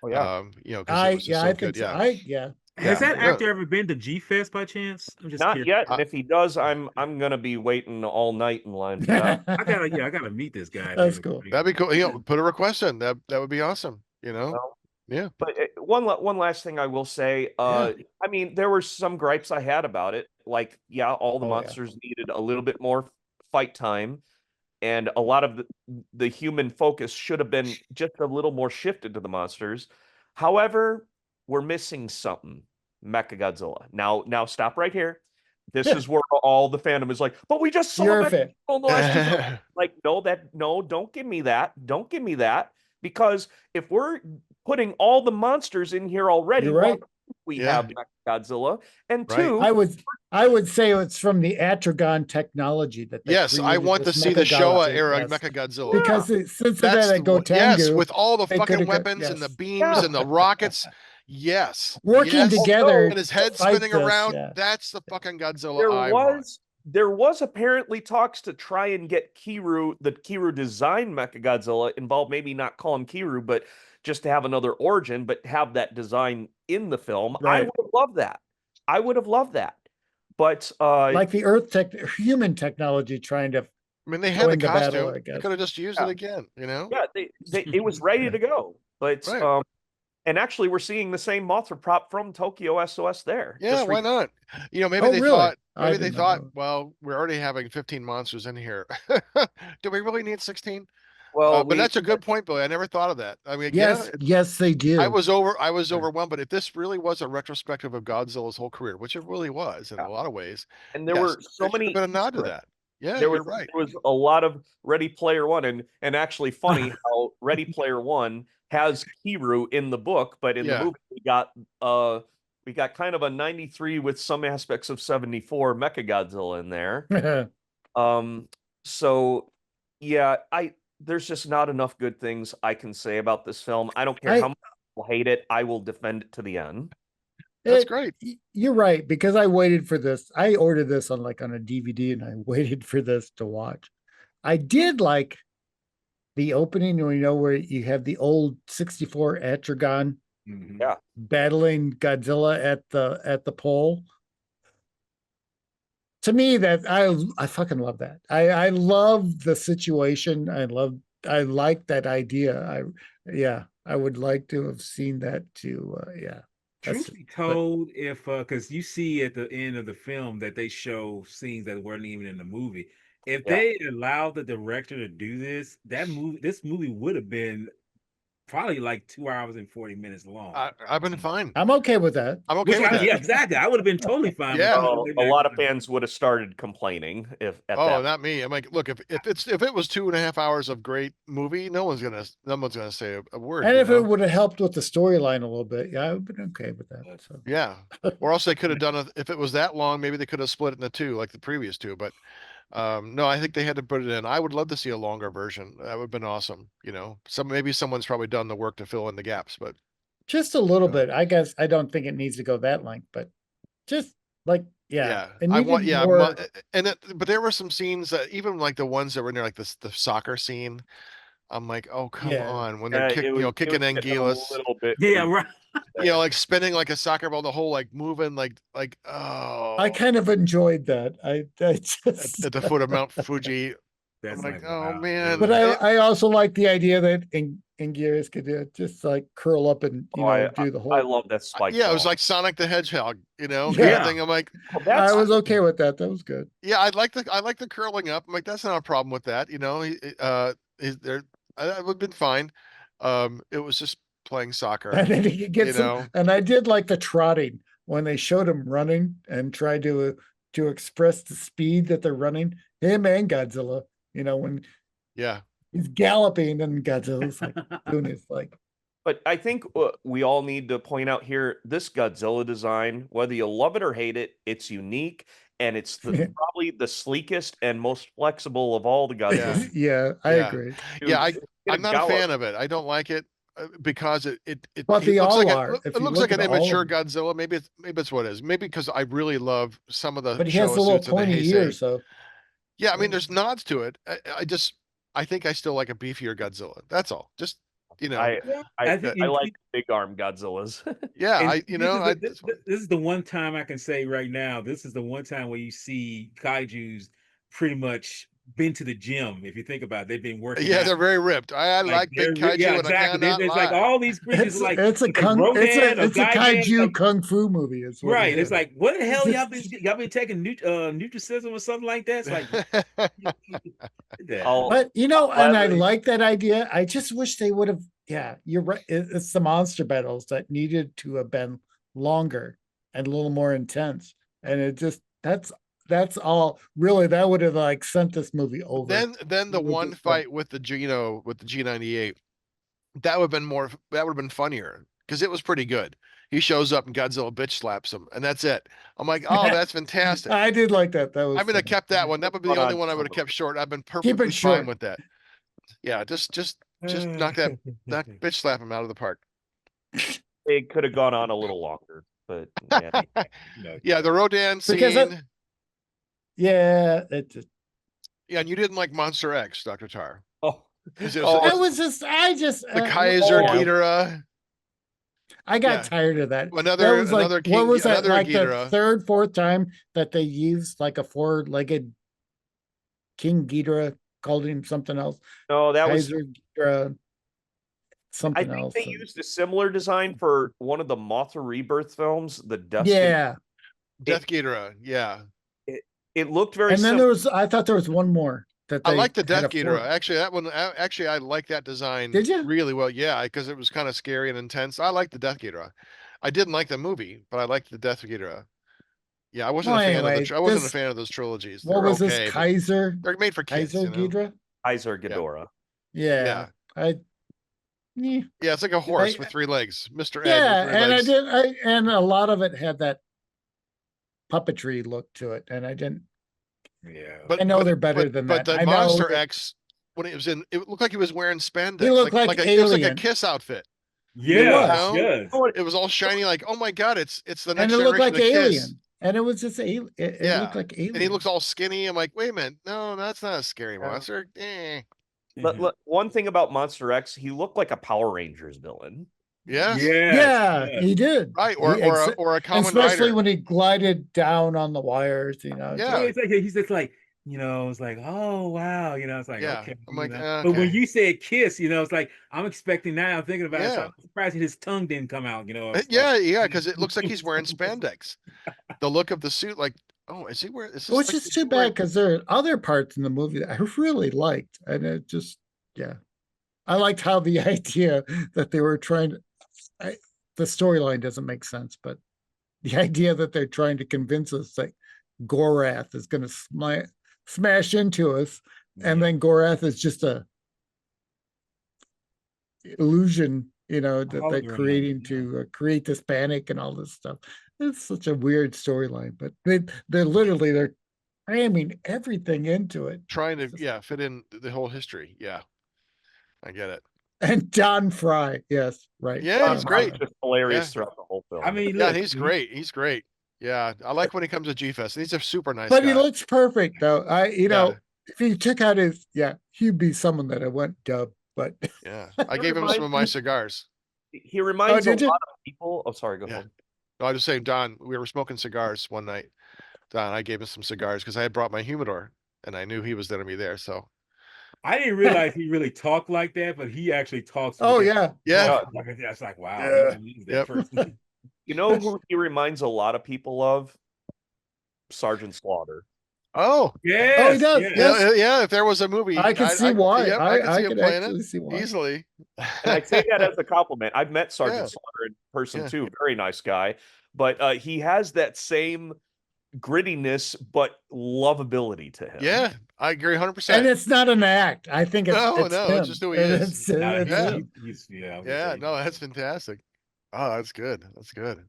Oh, yeah. Because it was just so I good. think so. Yeah. Has that Yeah. actor ever been to G Fest by chance? I'm just Not curious. yet. And if he does, I'm gonna be waiting all night in line for that. I gotta meet this guy. That's man. cool. That'd be cool. Put a request in. That would be awesome. Well, Yeah. But one last thing I will say, I mean, there were some gripes I had about it. Like, yeah, all the Oh, yeah. monsters needed a little bit more fight time, and a lot of the human focus should have been just a little more shifted to the monsters. However, we're missing something. Mechagodzilla. Now stop right here. This is where all the fandom is like, but we just saw You're a Mechagodzilla fan. in the last 2 films. Like, no, don't give me that. Don't give me that. Because if we're putting all the monsters in here already, You're right. why don't we Yeah. have Godzilla? And Right. two, I would say it's from the Atragon technology that they Yes, I created want to this see the Showa Mechagodzilla, era yes. Mechagodzilla. Because since That's that the one- yes, Gotengu, with all the they fucking coulda got- weapons and the yes. beams and the rockets. Yes. working yes. together And his head to fight spinning this, around. yeah. That's the fucking Godzilla there I want. was apparently talks to try and get the Kiru design Mechagodzilla involved, maybe not call him Kiru, but just to have another origin, but have that design in the film. I Right. would have loved that. I would have loved that. But Like the human technology trying to I mean, they go had the into battle, costume. I They guess. could have just used Yeah. it again, yeah, it was ready to go. But Right. and actually we're seeing the same Mothra prop from Tokyo SOS there. Yeah, Just why not? Maybe Oh, they really? thought I maybe they did not thought, know. well, we're already having 15 monsters in here. Do we really need 16? Well, But that's a good point, Billy. I never thought of that. I mean, Yes, yes, they do. I was Right. overwhelmed, but if this really was a retrospective of Godzilla's whole career, which it really was in Yeah. a lot of ways, and there yes, were so there should many have been a nod to Easter that. Yeah, there you're was right. there was a lot of Ready Player One, and actually funny how Ready Player One has Kiru in the book, but in the Yeah. movie we got kind of a 93 with some aspects of 74 Mechagodzilla in there. So yeah, there's just not enough good things I can say about this film. I don't care how much people hate it, I will defend it to the end. That's great. You're right, because I waited for this. I ordered this on a DVD and I waited for this to watch. I did like the opening, where you have the old 64 Atragon Yeah. battling Godzilla at the pole. To me, that I fucking love that. I love the situation. I like that idea. I would like to have seen that too. Truth be told, if because you see at the end of the film that they show scenes that weren't even in the movie. If they allowed the director to do this movie would have been probably like 2 hours and 40 minutes long. I've been fine. I'm okay with that. I'm okay with that. Yeah, exactly. I would have been totally fine. Yeah. with A lot of fans would have started complaining if at that. Not me. I'm like, look, if it was 2.5 hours of great movie, no one's gonna say a word. And if it would have helped with the storyline a little bit, I would have been okay with that. So. Yeah. Or else they could have done it if it was that long, maybe they could have split it into two like the previous two. But no, I think they had to put it in. I would love to see a longer version. That would have been awesome. Maybe someone's probably done the work to fill in the gaps, but just a little bit. I guess I don't think it needs to go that length, but just like it I want more... but there were some scenes that even like the ones that were in there, like the soccer scene. I'm like, oh come on, when they're kicking Anguillas, a little bit. Yeah, right. Like spinning like a soccer ball, the whole like moving like oh. I kind of enjoyed that. I just... at the foot of Mount Fuji. That's I'm like, like, oh wow. man. But I also like the idea that Anguirus could just like curl up and do the whole... I love that spike. Yeah, it was like Sonic the Hedgehog, kind of thing. I'm like, I was okay with that. That was good. Yeah, I like the curling up. I'm like, that's not a problem with that. that would have been fine. It was just playing soccer. And then he gets You know? and I did like the trotting when they showed him running and tried to express the speed that they're running. Him and Godzilla, when Yeah. he's galloping and Godzilla's like doing his like. But I think we all need to point out here this Godzilla design, whether you love it or hate it, it's unique and it's probably the sleekest and most flexible of all the Godzilla. Yeah, I Yeah. agree. Dude, Yeah, get I'm not a gallop. fan of it. I don't like it because it But he they looks all like are. If it you looks look like an at all of immature them. Godzilla. Maybe it's what it is. Maybe because I really love some of the But he has Showa the little suits and the pointy Heisei. ears, so Yeah, I mean, there's nods to it. I think I still like a beefier Godzilla. That's all. Just I think like big arm Godzillas. yeah, and that's fine. this is the one time I can say right now. This is the one time where you see kaiju's pretty much been to the gym. If you think about it, they've been working Yeah, out. they're very ripped. I like big kaiju, Yeah, and I exactly. cannot It's lie. like all these creatures it's are like it's a like kaiju Gigan, like, kung fu movie. Is what right. it It's is. like, what the hell y'all been taking Nutrisystem or something like that? It's like I'll- But and I gladly- like that idea. I just wish they would have. Yeah, you're right. It's the monster battles that needed to have been longer and a little more intense. And it just that's all. Really, that would have like sent this movie over. Then the It would one just fight with the Geno with the G98, that would have been funnier because it was pretty good. He shows up and Godzilla bitch slaps him, and that's it. I'm like, oh, that's fantastic. I did like that. That was. I mean, I funny. kept that one. That would be the Hold only on, one I would have kept short. I've been perfectly fine short. with that. Yeah, just knock that bitch slap him out of the park. It could have gone on a little longer, but yeah. Yeah, the Rodan Because scene. Yeah, it just. Yeah, and you didn't like Monster X, Dr. Tarr. Oh, It I was was just. I just. the Kaiser oh, Ghidorah. I got Yeah. tired of that. Another- that was like, another what King- was that? another Like the Ghidorah. third, fourth time that they used like a four-legged King Ghidorah, called him something else. No, that was. Kaiser Ghidorah, I something think else. they used a similar design for one of the Mothra Rebirth films, the Dust. Yeah, Death Ghidorah. Yeah. It looked very and then similar. I thought there was one more that I they like the had Death a Ghidorah. fourth. Actually, that one. Actually, I like that design. Did you? Really well? Yeah, because it was kind of scary and intense. I like the Death Ghidorah. I didn't like the movie, but I liked the Death Ghidorah. Yeah, I wasn't Well, a fan anyway, of the. I wasn't a this- fan of those trilogies. What They're was okay, this but Kaiser? they're made for kids. Kaiser You know? Ghidorah? Kaiser Ghidorah. Yeah. Yeah. Yeah, Yeah, it's like a horse I- with three legs, Mr. Ed yeah, with three and legs. and a lot of it had that puppetry look to it, and I didn't. Yeah. I know they're better than but that. the I know Monster that- X, when it was in, it looked like he was wearing spandex. He looked like it was like a Alien. Kiss outfit. Yeah, was. yes. It was all shiny, like, oh my god, it's the and next it looked generation like of Kiss. Alien, and it was just it Yeah. looked like Alien, And he looks all skinny. I'm like, wait a minute, no, that's not a scary monster. One thing about Monster X, he looked like a Power Rangers villain. Yes. Yeah, he did. Right, He or a and common especially rider. when he glided down on the wires, Yeah. It's like he's just like, it's like, oh wow, it's like, Yeah. okay. I'm like, But when okay. you said kiss, it's like I'm expecting that. I'm thinking about it. So Yeah. I'm surprised his tongue didn't come out. It's Yeah, because it looks like he's wearing spandex. The look of the suit, like, oh, is he wearing? which is too bad because there are other parts in the movie that I really liked, and it just I liked how the idea that they were trying to. The storyline doesn't make sense, but the idea that they're trying to convince us that Gorath is going to smash into us, and then Gorath is just a illusion, that they're Hologram, creating to create this panic and all this stuff. It's such a weird storyline, but they're cramming everything into it. trying to fit in the whole history. Yeah, I get it. And Don Fry, yes, right. Yeah, he's great. Just hilarious Yeah. throughout the whole film. I mean, Yeah, look, he's great. He's great. Yeah, I like when he comes to G-Fest. He's a super nice But guy. he looks perfect, though. Yeah. If he took out his, he'd be someone that I went dub. But Yeah, I gave him some of my cigars. He reminds a did you? lot of people. Oh, sorry, go Yeah. ahead. No, I was just saying, Don, we were smoking cigars one night. Don, I gave him some cigars because I had brought my humidor and I knew he was going to be there. So I didn't realize he really talked like that, but he actually talks. oh with yeah, yeah, it's like wow. Yeah. He's Yep. that person. You know who he reminds a lot of people of? Sergeant Slaughter. Oh, Yes. he does, yes. yes. yeah. If there was a movie, I can see why. Yep, I could see I him could playing it actually see why. easily. And I say that as a compliment. I've met Sergeant Yeah. Slaughter in person Yeah. too. Very nice guy. But he has that same grittiness, but lovability to him. Yeah, I agree 100%. And it's not an act. I think it's No, it's no, him. it's just who he And is. It's, Yeah, it's Yeah. him. yeah. I was gonna Yeah, say, no, that's fantastic. Oh, that's good. That's good.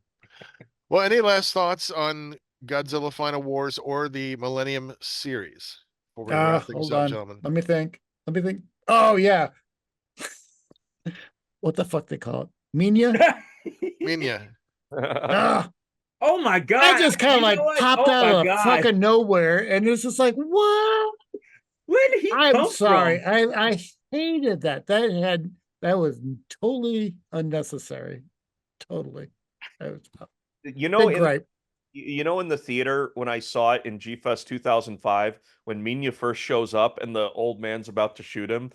Well, any last thoughts on Godzilla Final Wars or the Millennium series before we wrap things Hold up, on. gentlemen? Let me think. Let me think. Oh yeah. What the fuck they call it? Minya? Minya. Ah, Oh my God! that just kind of You know like what? popped Oh out my of God! fucking nowhere, and it's just like, what? Where did he I'm come sorry. from? I hated that. That was totally unnecessary. Totally. That was You know, big in gripe. in the theater when I saw it in G Fest 2005, when Minya first shows up and the old man's about to shoot him,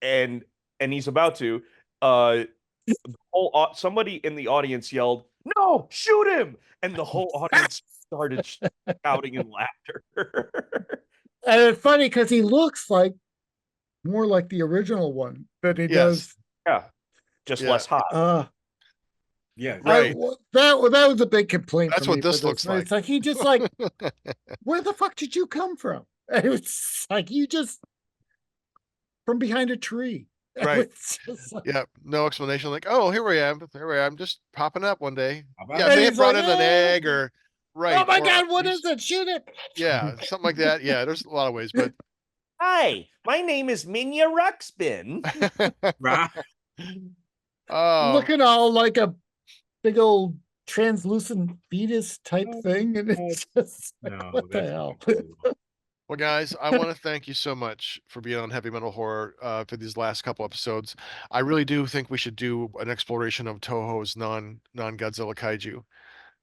and he's about to, somebody in the audience yelled, "No, shoot him!" And the whole audience started shouting in laughter. And it's funny because he looks like more like the original one than he Yes. does. Yeah, just Yeah. less hot. Yeah, Right. That was a big complaint That's for what me for this looks like. It's like he just like, where the fuck did you come from? And it was like you just from behind a tree. It Right. was just like, Yeah. No explanation. Like, oh, here I am. Here I am, just popping up one day. How about Yeah, and may have he's brought like, in an egg or oh right. my Or god, what he's- is it? Shoot it! Yeah, something like that. Yeah, there's a lot of ways, but Hi, my name is Minya Ruxpin. right. oh, Looking all like a big old translucent fetus type Oh, thing, and it's just like, No, what the that's hell? fucking cool. well, guys, I want to thank you so much for being on Heavy Metal Horror for these last couple episodes. I really do think we should do an exploration of Toho's non-Godzilla kaiju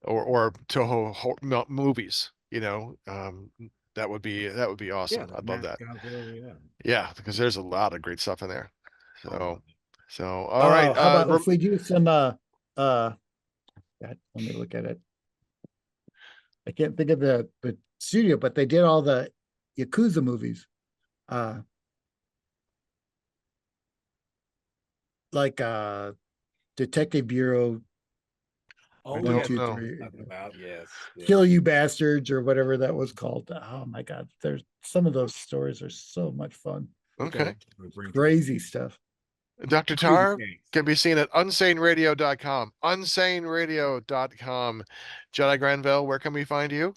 or Toho movies. That would be Yeah, awesome. like I'd love Matt that. Godzilla, yeah. Yeah, because there's a lot of great stuff in there. Oh, So, no. all right. How about if we do some God, let me look at it. I can't think of the studio, but they did all the Yakuza movies. Like Detective Bureau Oh, one, yeah, two, that's what three, I'm talking about. Yes. Kill You Bastards or whatever that was called. Oh my god, there's some of those stories are so much fun. Okay. Crazy stuff. Dr. Tarr can be seen at unsaneradio.com. Unsaneradio.com. Jedi Grand Velle, where can we find you?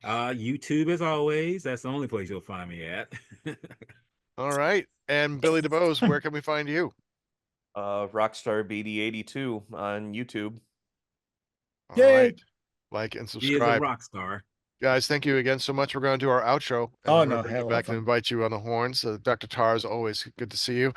YouTube as always. That's the only place you'll find me at. All right. And Billy Dubose, where can we find you? Rockstar BD82 on YouTube. All Yay. right. Like and He is a subscribe. rock star. Guys, thank you again so much. We're going to do our outro. And Oh, we're going no, to bring you hell back of and fun. invite you on the horns. Dr. Tarr, is always good to see you.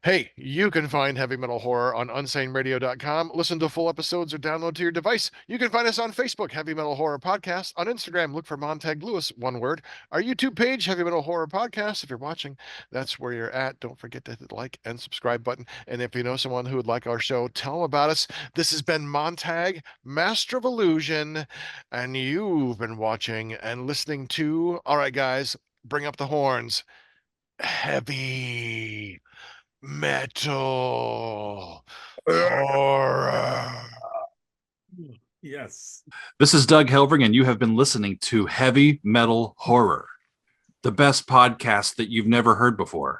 Hey, you can find Heavy Metal Horror on unsaneradio.com. Listen to full episodes or download to your device. You can find us on Facebook, Heavy Metal Horror Podcast. On Instagram, look for Montag Lewis, one word. Our YouTube page, Heavy Metal Horror Podcast. If you're watching, that's where you're at. Don't forget to hit the like and subscribe button. And if you know someone who would like our show, tell them about us. This has been Montag, Master of Illusion, and you've been watching and listening to, all right, guys, bring up the horns. Heavy Metal Horror. Yes. This is Doug Helvering, and you have been listening to Heavy Metal Horror, the best podcast that you've never heard before.